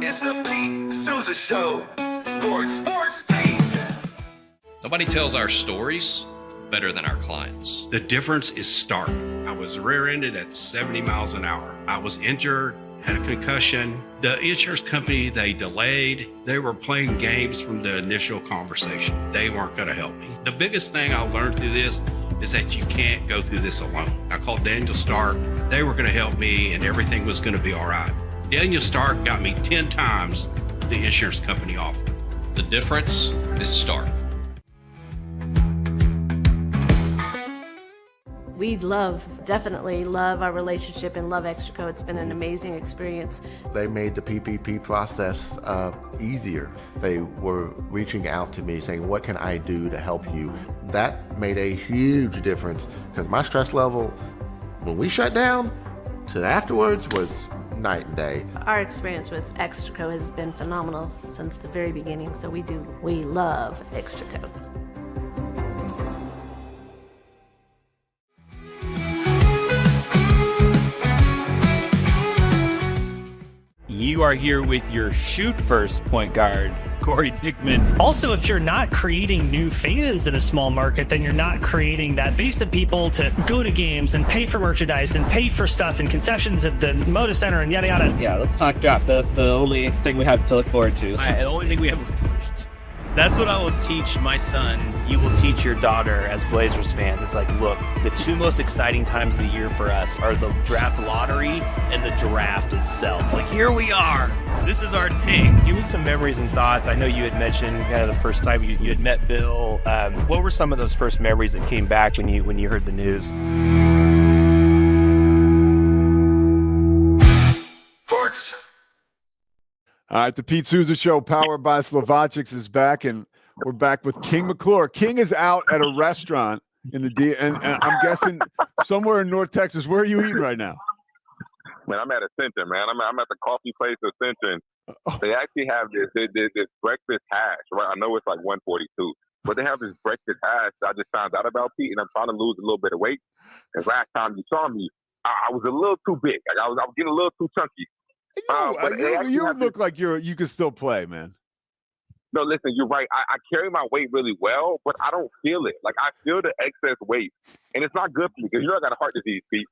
It's the Pete Sousa Show. Sports, Pete. Nobody tells our stories better than our clients. The difference is stark. I was rear-ended at 70 miles an hour. I was injured, had a concussion. The insurance company, they delayed. They were playing games from the initial conversation. They weren't going to help me. The biggest thing I learned through this is that you can't go through this alone. I called Daniel Stark. They were going to help me, and everything was going to be all right. Daniel Stark got me 10 times the insurance company offered. The difference is Stark. We definitely love our relationship and love Extraco. It's been an amazing experience. They made the PPP process easier. They were reaching out to me saying, what can I do to help you? That made a huge difference because my stress level, when we shut down, to afterwards was night and day. Our experience with Extraco has been phenomenal since the very beginning, so we love Extraco. You are here with your shoot first point guard, Corey Dickman. Also, if you're not creating new fans in a small market, then you're not creating that base of people to go to games and pay for merchandise and pay for stuff and concessions at the Moda Center and yada yada. Yeah, let's talk draft. That's the only thing we have to look forward to. The only thing we have to look forward to. That's what I will teach my son. You will teach your daughter as Blazers fans. It's like, look, the two most exciting times of the year for us are the draft lottery and the draft itself. Like, here we are. This is our thing. Give me some memories and thoughts. I know you had mentioned kind of the first time you had met Bill. What were some of those first memories that came back when you heard the news? Sports. All right, the Pete Sousa Show, powered by Slovacics, is back, and we're back with King McClure. King is out at a restaurant in the and I'm guessing somewhere in North Texas. Where are you eating right now? Man, I'm at Ascension, man. I'm at the coffee place Ascension. They actually have this breakfast hash, right? I know it's like 142, but they have this breakfast hash that I just found out about, Pete, and I'm trying to lose a little bit of weight. Because last time you saw me, I was a little too big. Like I was getting a little too chunky. You look like you can still play, man. No, listen, you're right. I carry my weight really well, but I don't feel it. Like I feel the excess weight, and it's not good for me because I got a heart disease, Pete.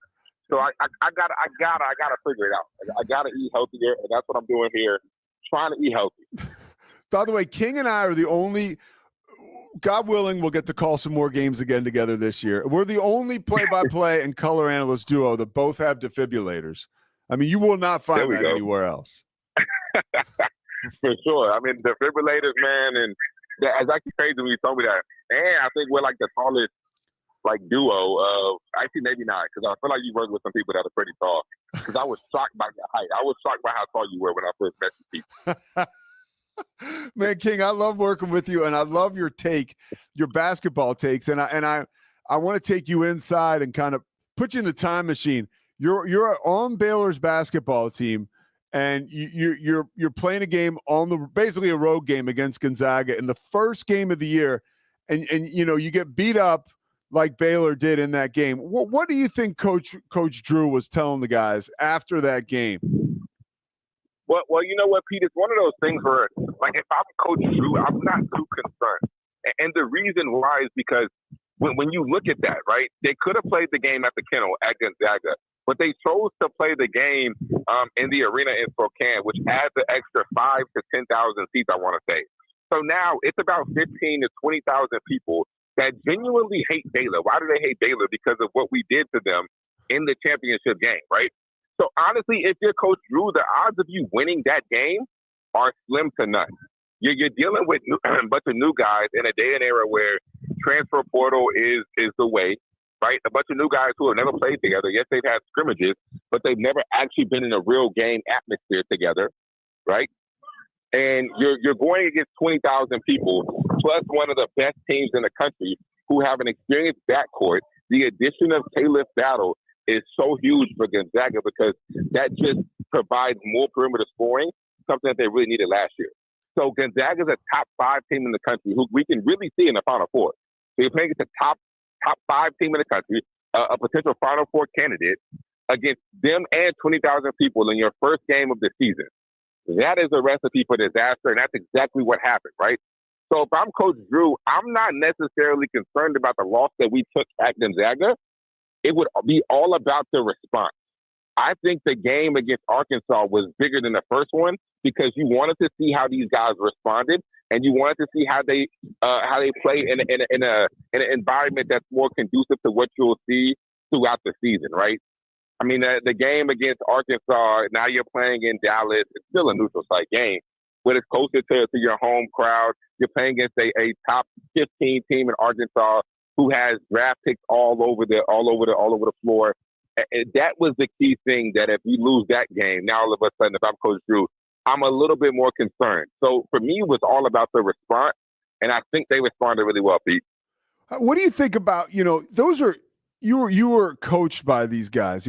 So I gotta figure it out. I gotta eat healthier, and that's what I'm doing here, trying to eat healthy. By the way, King and I are the only. God willing, we'll get to call some more games again together this year. We're the only play-by-play and color analyst duo that both have defibrillators. I mean, you will not find that anywhere else. For sure. I mean, defibrillators, man, and it's actually crazy when you told me that. And I think we're like the tallest duo of actually maybe not, because I feel like you work with some people that are pretty tall. Because I was shocked by your height. I was shocked by how tall you were when I first met you. Man, King, I love working with you, and I love your basketball takes, and I want to take you inside and kind of put you in the time machine. You're on Baylor's basketball team, and you're playing a game basically a road game against Gonzaga in the first game of the year, and you get beat up like Baylor did in that game. What do you think Coach Drew was telling the guys after that game? Well, you know what, Pete? It's one of those things where, like, if I'm Coach Drew, I'm not too concerned. And the reason why is because when you look at that, right, they could have played the game at the Kennel at Gonzaga, but they chose to play the game in the arena in Spokane, which adds an extra 5,000 to 10,000 seats, I want to say. So now it's about 15,000 to 20,000 people that genuinely hate Baylor. Why do they hate Baylor? Because of what we did to them in the championship game, right? So honestly, if you're Coach Drew, the odds of you winning that game are slim to none. You're dealing with a bunch of new guys in a day and era where transfer portal is the way, right? A bunch of new guys who have never played together. Yes, they've had scrimmages, but they've never actually been in a real game atmosphere together, right? And you're going against 20,000 people, plus one of the best teams in the country who have an experienced backcourt. The addition of Caleb Battle is so huge for Gonzaga because that just provides more perimeter scoring, something that they really needed last year. So Gonzaga is a top 5 team in the country who we can really see in the Final Four. So you're playing against a top 5 team in the country, a potential Final Four candidate, against them and 20,000 people in your first game of the season. That is a recipe for disaster, and that's exactly what happened, right? So if I'm Coach Drew, I'm not necessarily concerned about the loss that we took at Gonzaga. It would be all about the response. I think the game against Arkansas was bigger than the first one because you wanted to see how these guys responded, and you wanted to see how they play in an environment that's more conducive to what you'll see throughout the season, right? I mean, the game against Arkansas, now you're playing in Dallas. It's still a neutral site game, but it's closer to your home crowd. You're playing against a top 15 team in Arkansas who has draft picks all over the floor. And that was the key thing, that if we lose that game, now all of a sudden, if I'm Coach Drew, I'm a little bit more concerned. So for me, it was all about the response, and I think they responded really well, Pete. What do you think about, those are, you were coached by these guys,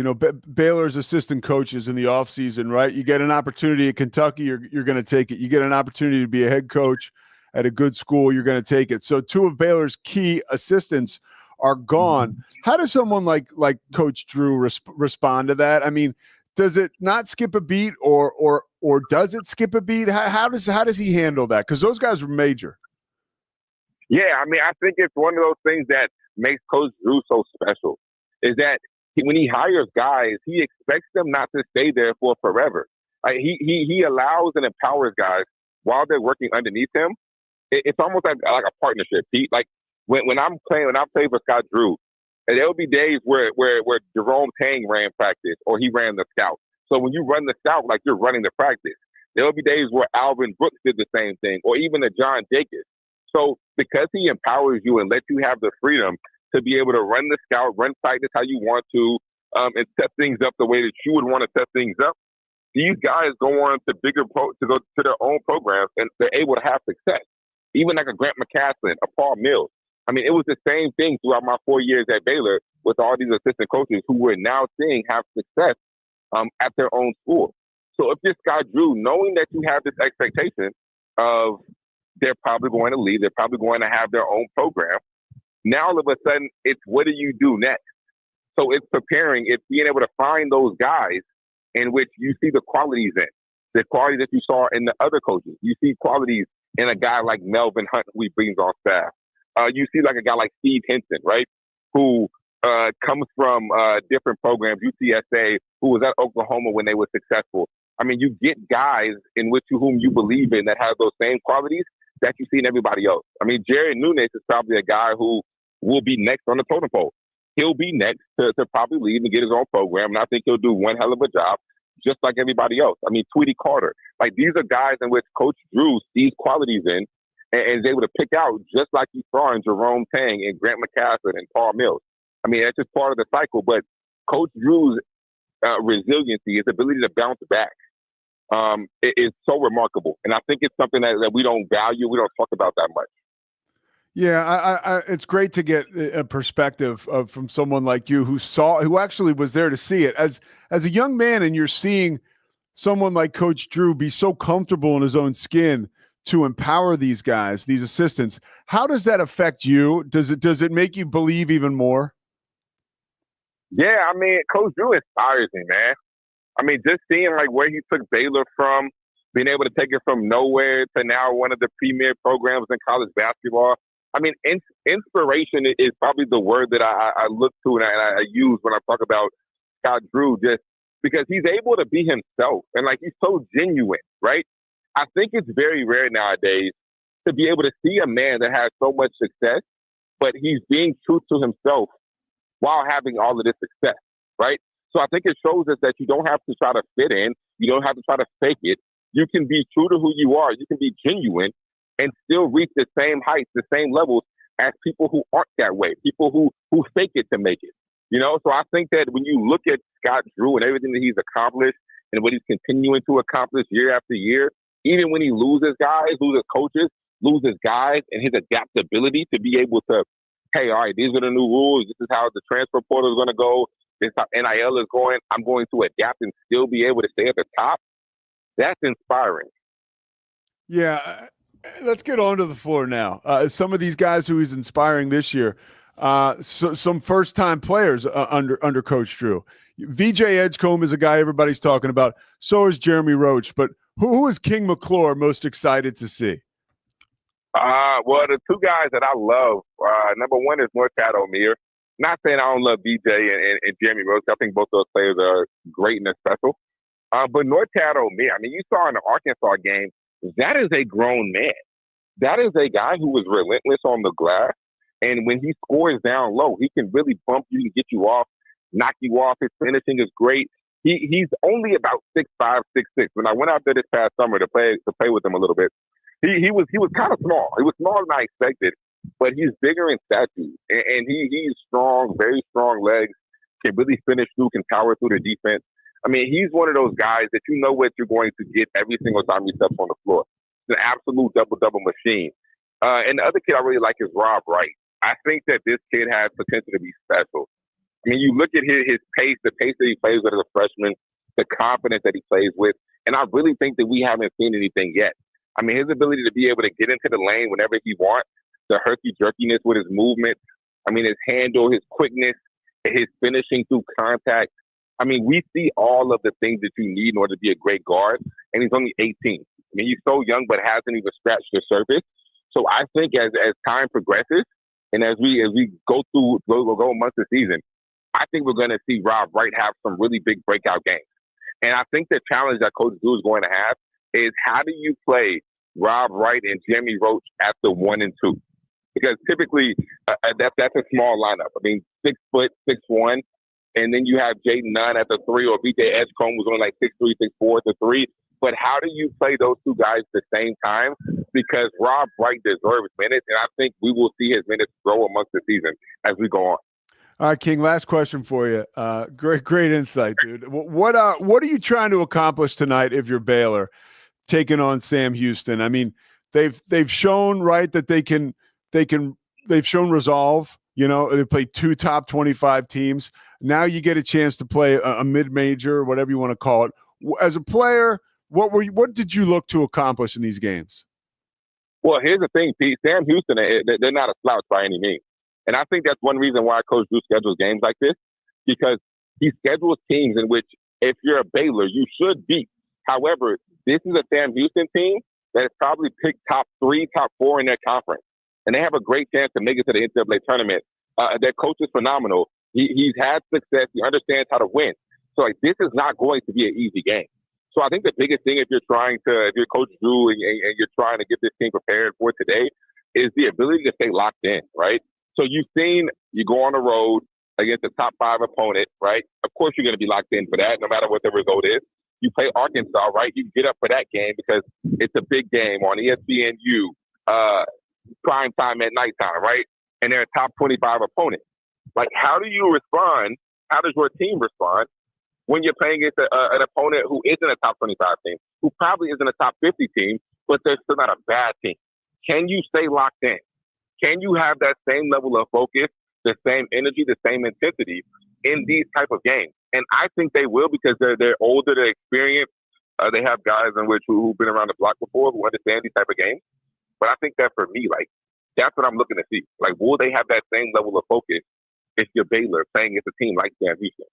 Baylor's assistant coaches in the offseason, right? You get an opportunity at Kentucky, you're going to take it. You get an opportunity to be a head coach at a good school, you're going to take it. So 2 of Baylor's key assistants are gone. How does someone like Coach Drew respond to that? I mean, does it not skip a beat, or does it skip a beat? How does he handle that? Because those guys were major. Yeah, I mean, I think it's one of those things that makes Coach Drew so special, is that when he hires guys, he expects them not to stay there for forever. He allows and empowers guys while they're working underneath him. It's almost like a partnership, Pete. Like when I play for Scott Drew, and there will be days where Jerome Tang ran practice or he ran the scout. So when you run the scout, like you're running the practice. There will be days where Alvin Brooks did the same thing, or even a John Jacobs. So because he empowers you and lets you have the freedom to be able to run the scout, run practice how you want to, and set things up the way that you would want to set things up, these guys go on to go to their own programs, and they're able to have success. Even like a Grant McCaslin, a Paul Mills. I mean, it was the same thing throughout my 4 years at Baylor with all these assistant coaches who we're now seeing have success at their own school. So if you're Scott Drew, knowing that you have this expectation of they're probably going to leave, they're probably going to have their own program, now all of a sudden it's what do you do next? So it's preparing, it's being able to find those guys in which you see the qualities in, the qualities that you saw in the other coaches. You see qualities in a guy like Melvin Hunt, who he brings on staff. You see like a guy like Steve Henson, right, who comes from different programs, UTSA, who was at Oklahoma when they were successful. I mean, you get guys in whom you believe in that have those same qualities that you see in everybody else. I mean, Jared Nunes is probably a guy who will be next on the totem pole. He'll be next to probably leave and get his own program, and I think he'll do one hell of a job, just like everybody else. I mean, Tweety Carter. Like, these are guys in which Coach Drew sees qualities in and is able to pick out, just like he saw in Jerome Tang and Grant McCaffrey and Paul Mills. I mean, that's just part of the cycle, but Coach Drew's resiliency, his ability to bounce back, it is so remarkable. And I think it's something that we don't value, we don't talk about that much. Yeah, it's great to get a perspective from someone like you who actually was there to see it. As a young man, and you're seeing someone like Coach Drew be so comfortable in his own skin to empower these guys, these assistants. How does that affect you? Does it make you believe even more? Yeah, I mean, Coach Drew inspires me, man. I mean, just seeing like where he took Baylor from, being able to take it from nowhere to now one of the premier programs in college basketball. I mean, inspiration is probably the word that I look to and I use when I talk about Scott Drew, just because he's able to be himself and like he's so genuine, right? I think it's very rare nowadays to be able to see a man that has so much success, but he's being true to himself while having all of this success, right? So I think it shows us that you don't have to try to fit in. You don't have to try to fake it. You can be true to who you are. You can be genuine and still reach the same heights, the same levels as people who aren't that way, people who fake it to make it. You know, so I think that when you look at Scott Drew and everything that he's accomplished and what he's continuing to accomplish year after year, even when he loses coaches, loses guys, and his adaptability to be able to, hey, all right, these are the new rules. This is how the transfer portal is going to go. This is how NIL is going. I'm going to adapt and still be able to stay at the top. That's inspiring. Yeah. Let's get onto the floor now. Some of these guys who he's inspiring this year, some first-time players under Coach Drew. VJ Edgecombe is a guy everybody's talking about. So is Jeremy Roach. But who is King McClure most excited to see? Well, the two guys that I love, number one is Norchad Omier. Not saying I don't love VJ and Jeremy Roach. I think both those players are great and they're special. But Norchad Omier, I mean, you saw in the Arkansas game, that is a grown man. That is a guy who is relentless on the glass. And when he scores down low, he can really bump you and get you off, knock you off. His finishing is great. He's only about 6'5", 6'6". When I went out there this past summer to play with him a little bit, he was kind of small. He was smaller than I expected, but he's bigger in stature. And he's strong, very strong legs, can really finish through, can power through the defense. I mean, he's one of those guys that you know what you're going to get every single time he steps on the floor. It's an absolute double-double machine. And the other kid I really like is Rob Wright. I think that this kid has potential to be special. I mean, you look at his pace, the pace that he plays with as a freshman, the confidence that he plays with, and I really think that we haven't seen anything yet. I mean, his ability to be able to get into the lane whenever he wants, the herky-jerkiness with his movement, I mean, his handle, his quickness, his finishing through contact. I mean, we see all of the things that you need in order to be a great guard, and he's only 18. I mean, he's so young, but hasn't even scratched the surface. So I think as time progresses, and as we go amongst the season, I think we're going to see Rob Wright have some really big breakout games. And I think the challenge that Coach Drew is going to have is how do you play Rob Wright and Jeremy Roach at the 1 and 2? Because typically that's a small lineup. I mean, 6 foot, 6'1". And then you have Jaden Nunn at the 3, or VJ Edgecombe was only like 6'3", 6'4" at the 3. But how do you play those two guys at the same time? Because Rob Wright deserves minutes, and I think we will see his minutes grow amongst the season as we go on. All right, King, last question for you. Great insight, dude. What are you trying to accomplish tonight if you're Baylor taking on Sam Houston? I mean, they've shown, right, that they've shown resolve. You know, they played 2 top 25 teams. Now you get a chance to play a mid-major, whatever you want to call it. As a player, what did you look to accomplish in these games? Well, here's the thing, Pete. Sam Houston, they're not a slouch by any means. And I think that's one reason why Coach Drew schedules games like this, because he schedules teams in which if you're a Baylor, you should beat. However, this is a Sam Houston team that has probably picked top 3, top 4 in their conference. And they have a great chance to make it to the NCAA tournament. Their coach is phenomenal. He's had success. He understands how to win. So, like, this is not going to be an easy game. So I think the biggest thing if you're Coach Drew and you're trying to get this team prepared for today is the ability to stay locked in, right? So you go on the road against a top 5 opponent, right? Of course you're going to be locked in for that, no matter what the result is. You play Arkansas, right? You get up for that game because it's a big game on ESPNU, prime time at nighttime, right? And they're a top 25 opponent. Like, how do you respond? How does your team respond when you're playing against an opponent who isn't a top 25 team, who probably isn't a top 50 team, but they're still not a bad team? Can you stay locked in? Can you have that same level of focus, the same energy, the same intensity in these type of games? And I think they will, because they're older, they're experienced. They have guys who've been around the block before, who understand these type of games. But I think that for me, like, that's what I'm looking to see. Like, will they have that same level of focus if you're Baylor playing against a team like Sam Houston?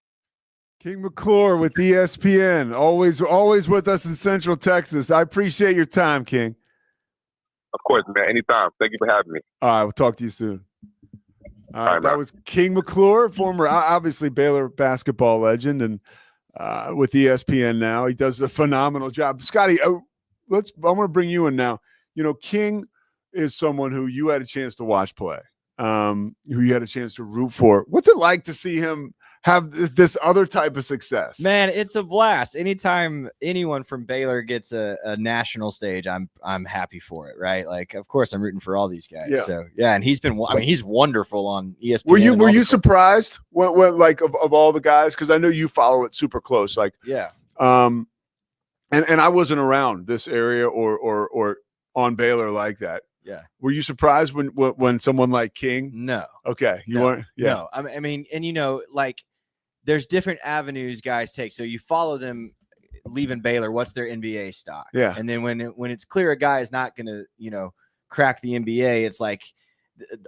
King McClure with ESPN, always with us in Central Texas. I appreciate your time, King. Of course, man. Anytime. Thank you for having me. All right, we'll talk to you soon. Right, that was King McClure, former, obviously, Baylor basketball legend, and with ESPN now. He does a phenomenal job. Scotty, I want to bring you in now. You know, King is someone who you had a chance to watch play, who you had a chance to root for. What's it like to see him have this other type of success? Man, it's a blast. Anytime anyone from Baylor gets a national stage, I'm happy for it, right? Like, of course, I'm rooting for all these guys. Yeah. So yeah, and he's wonderful on ESPN. Were you surprised when like of all the guys? Because I know you follow it super close. Like, yeah. And I wasn't around this area or on Baylor like that. Yeah. Were you surprised when someone like King? No. Okay. You weren't? Yeah. No. I mean, and like, there's different avenues guys take. So you follow them leaving Baylor. What's their NBA stock? Yeah. And then when it's clear a guy is not going to, crack the NBA, it's like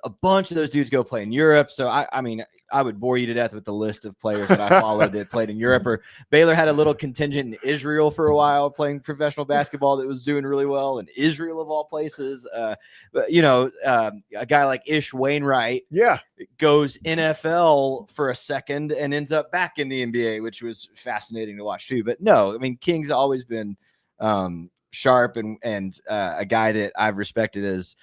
a bunch of those dudes go play in Europe. So I mean, I would bore you to death with the list of players that I followed that played in Europe. Or Baylor had a little contingent in Israel for a while playing professional basketball that was doing really well in Israel of all places. But a guy like Ish Wainwright, goes NFL for a second and ends up back in the NBA, which was fascinating to watch too. But no, I mean, King's always been sharp and a guy that I've respected as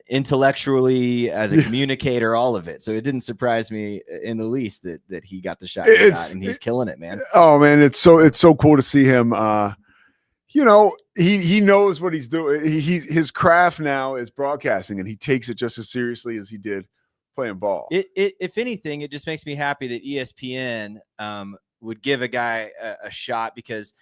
intellectually, as a communicator, all of it. So it didn't surprise me in the least that he got the shot and he's killing it, man. Oh man, it's so cool to see him. He knows what he's doing. His craft now is broadcasting, and he takes it just as seriously as he did playing ball. If anything, it just makes me happy that ESPN would give a guy a shot, because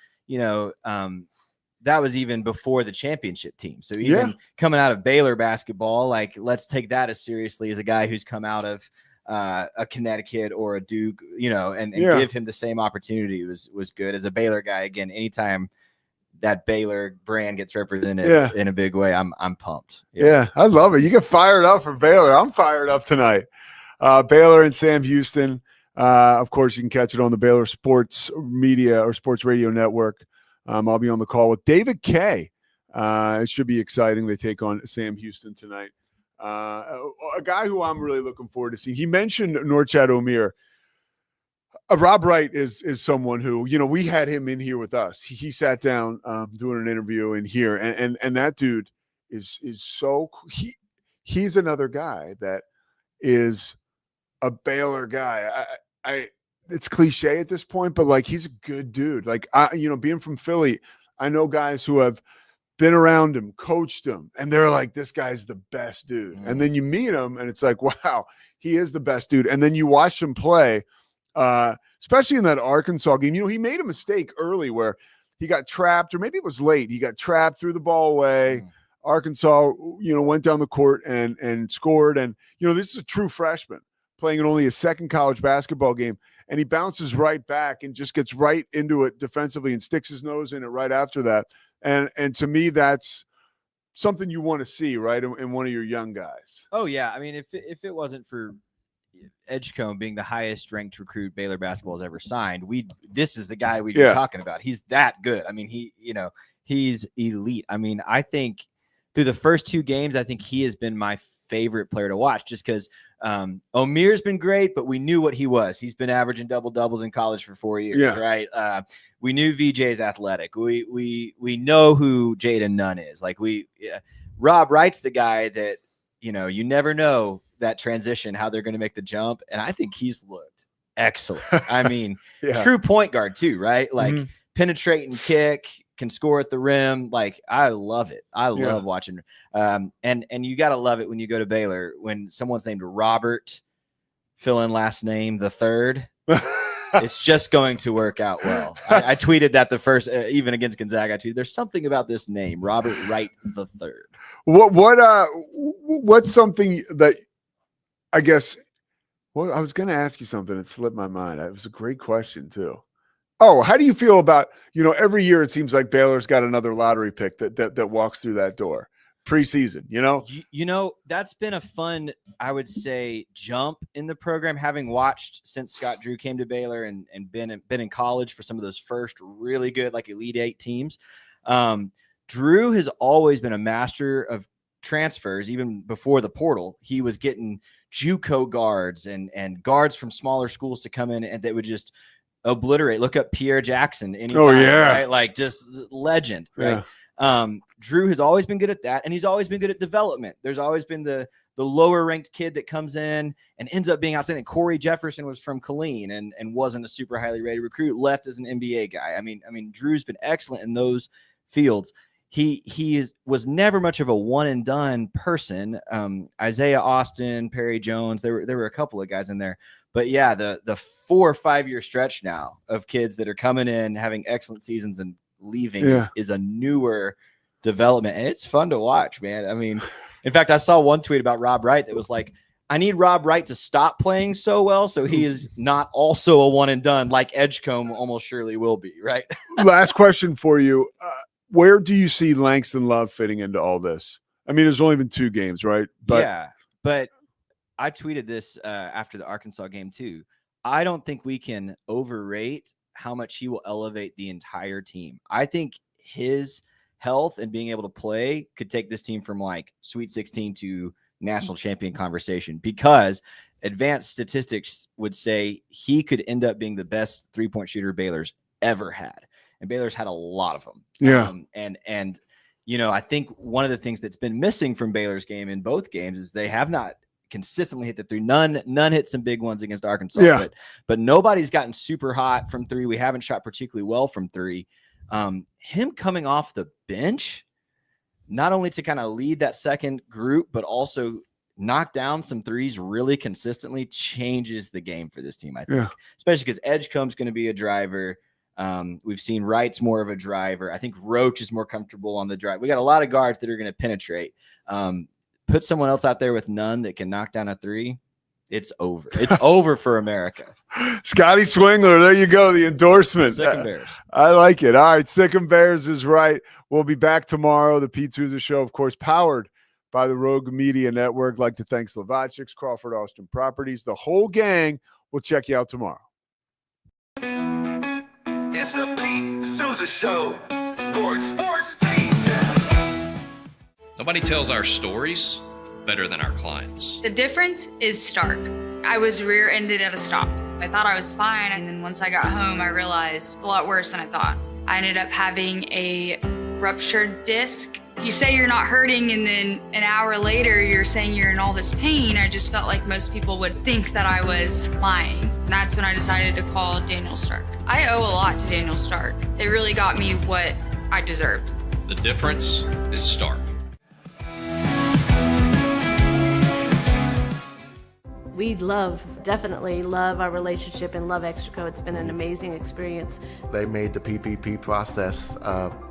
that was even before the championship team. So even coming out of Baylor basketball, like, let's take that as seriously as a guy who's come out of a Connecticut or a Duke, and give him the same opportunity was good. As a Baylor guy, again, anytime that Baylor brand gets represented in a big way, I'm pumped. Yeah, I love it. You get fired up for Baylor. I'm fired up tonight. Baylor and Sam Houston. Of course, you can catch it on the Baylor Sports Media or Sports Radio Network. I'll be on the call with David Kay. It should be exciting. They take on Sam Houston tonight. A guy who I'm really looking forward to seeing. He mentioned Norchad Omier. Rob Wright is someone who, we had him in here with us. He sat down doing an interview in here, and that dude is so he's another guy that is a Baylor guy. It's cliche at this point, but like, he's a good dude. Like, being from Philly, I know guys who have been around him, coached him, and they're like, this guy's the best dude. Mm-hmm. And then you meet him and it's like, wow, he is the best dude. And then you watch him play, especially in that Arkansas game. He made a mistake early where he got trapped, or maybe it was late. He got trapped, threw the ball away. Arkansas, went down the court and scored. And, this is a true freshman playing in only his second college basketball game. And he bounces right back and just gets right into it defensively and sticks his nose in it right after that. And to me, that's something you want to see, right, in one of your young guys. Oh, yeah. I mean, if it wasn't for Edgecombe being the highest ranked recruit Baylor basketball has ever signed, this is the guy we'd be talking about. He's that good. I mean, he's elite. I mean, I think through the first 2 games, I think he has been my favorite player to watch just because Omir's been great, but we knew what he was. He's been averaging double-doubles in college for 4 years, right? We knew VJ's athletic. We know who Jaden Nunn is. Like Rob Wright's the guy that, you never know that transition, how they're going to make the jump. And I think he's looked excellent. I mean, true point guard too, right? Like penetrate and kick, can score at the rim. Like, I love it. I love watching. And you got to love it when you go to Baylor, when someone's named Robert, fill in last name, the third, it's just going to work out well. I tweeted that the first, even against Gonzaga, I tweeted, there's something about this name, Robert Wright the third. What's something that, I guess, well, I was going to ask you something. It slipped my mind. It was a great question too. Oh, how do you feel about, every year it seems like Baylor's got another lottery pick that walks through that door preseason, that's been a fun, I would say, jump in the program, having watched since Scott Drew came to Baylor and been in college for some of those first really good, like Elite Eight teams. Drew has always been a master of transfers. Even before the portal, he was getting JUCO guards and guards from smaller schools to come in and they would just obliterate. Look up Pierre Jackson anytime, right? Like, just legend, right? Drew has always been good at that, and he's always been good at development. There's always been the lower ranked kid that comes in and ends up being outstanding. Corey Jefferson was from Killeen and wasn't a super highly rated recruit, left as an NBA guy. I mean, Drew's been excellent in those fields. He was never much of a one and done person. Isaiah Austin, Perry Jones, there were a couple of guys in there, but yeah, the 4 or 5 year stretch now of kids that are coming in, having excellent seasons and leaving is a newer development, and it's fun to watch, man. I mean, in fact, I saw one tweet about Rob Wright that was like, I need Rob Wright to stop playing so well so he is not also a one and done like Edgecombe almost surely will be, right? Last question for you. Where do you see Langston Love fitting into all this? I mean, there's only been 2 games, right? But I tweeted this after the Arkansas game too. I don't think we can overrate how much he will elevate the entire team. I think his health and being able to play could take this team from like Sweet 16 to national champion conversation, because advanced statistics would say he could end up being the best 3-point shooter Baylor's ever had. And Baylor's had a lot of them. Yeah. And I think one of the things that's been missing from Baylor's game in both games is they have not consistently hit the 3. None hit some big ones against Arkansas, but nobody's gotten super hot from 3. We haven't shot particularly well from 3. Him coming off the bench, not only to kind of lead that second group, but also knock down some threes really consistently, changes the game for this team, I think. Especially because Edgecombe's going to be a driver. We've seen Wright's more of a driver. I think Roach is more comfortable on the drive. We got a lot of guards that are going to penetrate. Put someone else out there with none that can knock down a 3. It's over. It's over for America. Scotty Swingler, there you go. The endorsement. Sick and Bears. I like it. All right. Sick and Bears is right. We'll be back tomorrow. The Pete Sousa Show, of course, powered by the Rogue Media Network. Like to thank Slovacic's, Crawford Austin Properties. The whole gang will check you out tomorrow. It's the Pete Sousa Show. Sports. Nobody tells our stories better than our clients. The difference is stark. I was rear-ended at a stop. I thought I was fine, and then once I got home, I realized it's a lot worse than I thought. I ended up having a ruptured disc. You say you're not hurting, and then an hour later, you're saying you're in all this pain. I just felt like most people would think that I was lying. And that's when I decided to call Daniel Stark. I owe a lot to Daniel Stark. They really got me what I deserved. The difference is stark. We definitely love our relationship and love Extraco. It's been an amazing experience. They made the PPP process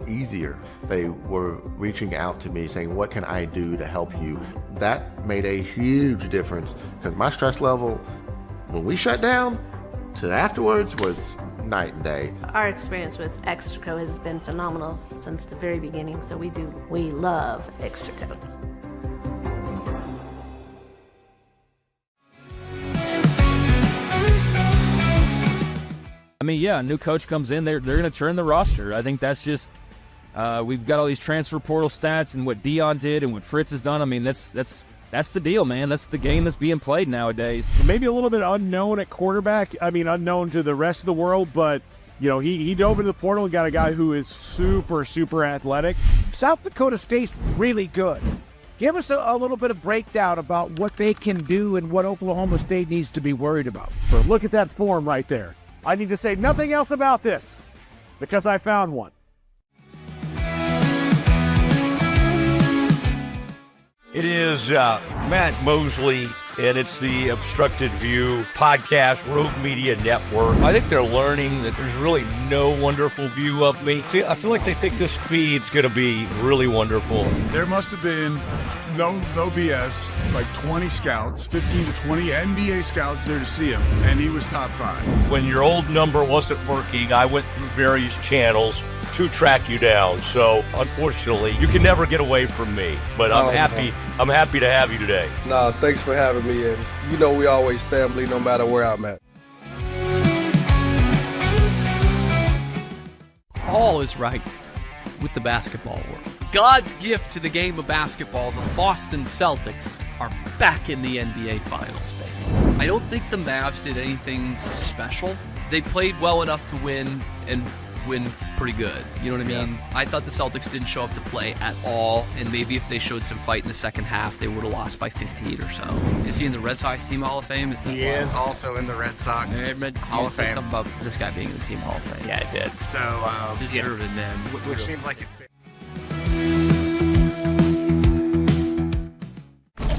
easier. They were reaching out to me saying, what can I do to help you? That made a huge difference because my stress level, when we shut down, to afterwards was night and day. Our experience with Extraco has been phenomenal since the very beginning, so we love Extraco. I mean, yeah, a new coach comes in, they're going to turn the roster. I think that's just we've got all these transfer portal stats and what Dion did and what Fritz has done. I mean, that's the deal, man. That's the game that's being played nowadays. Maybe a little bit unknown at quarterback. I mean, unknown to the rest of the world, but you know, he dove into the portal and got a guy who is super, super athletic. South Dakota State's really good. Give us a little bit of breakdown about what they can do and what Oklahoma State needs to be worried about. But look at that form right there. I need to say nothing else about this because I found one. It is Matt Mosley, and it's the Obstructed View podcast, Rogue Media Network. I think they're learning that there's really no wonderful view of me. See, I feel like they think this feed's going to be really wonderful. There must have been no BS, like 20 scouts, 15 to 20 NBA scouts there to see him, and he was top 5. When your old number wasn't working, I went through various channels to track you down. So unfortunately, you can never get away from me. But I'm happy. Man. I'm happy to have you today. No, thanks for having me. And you know, we always family, no matter where I'm at. All is right with the basketball world. God's gift to the game of basketball, the Boston Celtics are back in the NBA Finals, baby. I don't think the Mavs did anything special. They played well enough to win and win pretty good. You know what I mean? Yeah. I thought the Celtics didn't show up to play at all, and maybe if they showed some fight in the second half, they would have lost by 15 or so. Is he in the Red Sox Team Hall of Fame? He is also in the Red Sox Hall of Fame. Something about this guy being in the Team Hall of Fame. Yeah, I did. So, deserving, man. Which seems like it fits.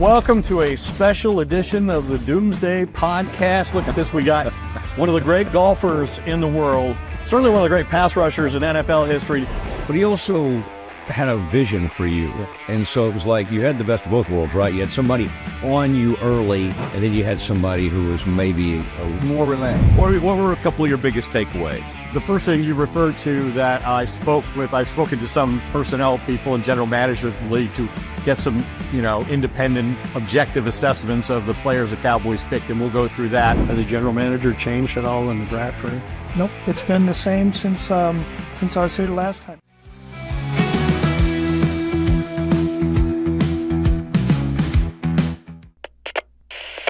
Welcome to a special edition of the Doomsday Podcast. Look at this. We got one of the great golfers in the world, certainly one of the great pass rushers in NFL history. But he also had a vision for you. And so it was like you had the best of both worlds, right? You had somebody on you early, and then you had somebody who was maybe more relaxed. What were a couple of your biggest takeaways? The person you referred to that I spoke with, I've spoken to some personnel people and general managers of the league to get some, independent, objective assessments of the players the Cowboys picked, and we'll go through that. Has the general manager changed at all in the draft for you? Nope, it's been the same since I was here the last time.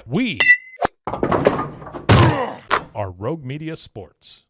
We are Rogue Media Sports.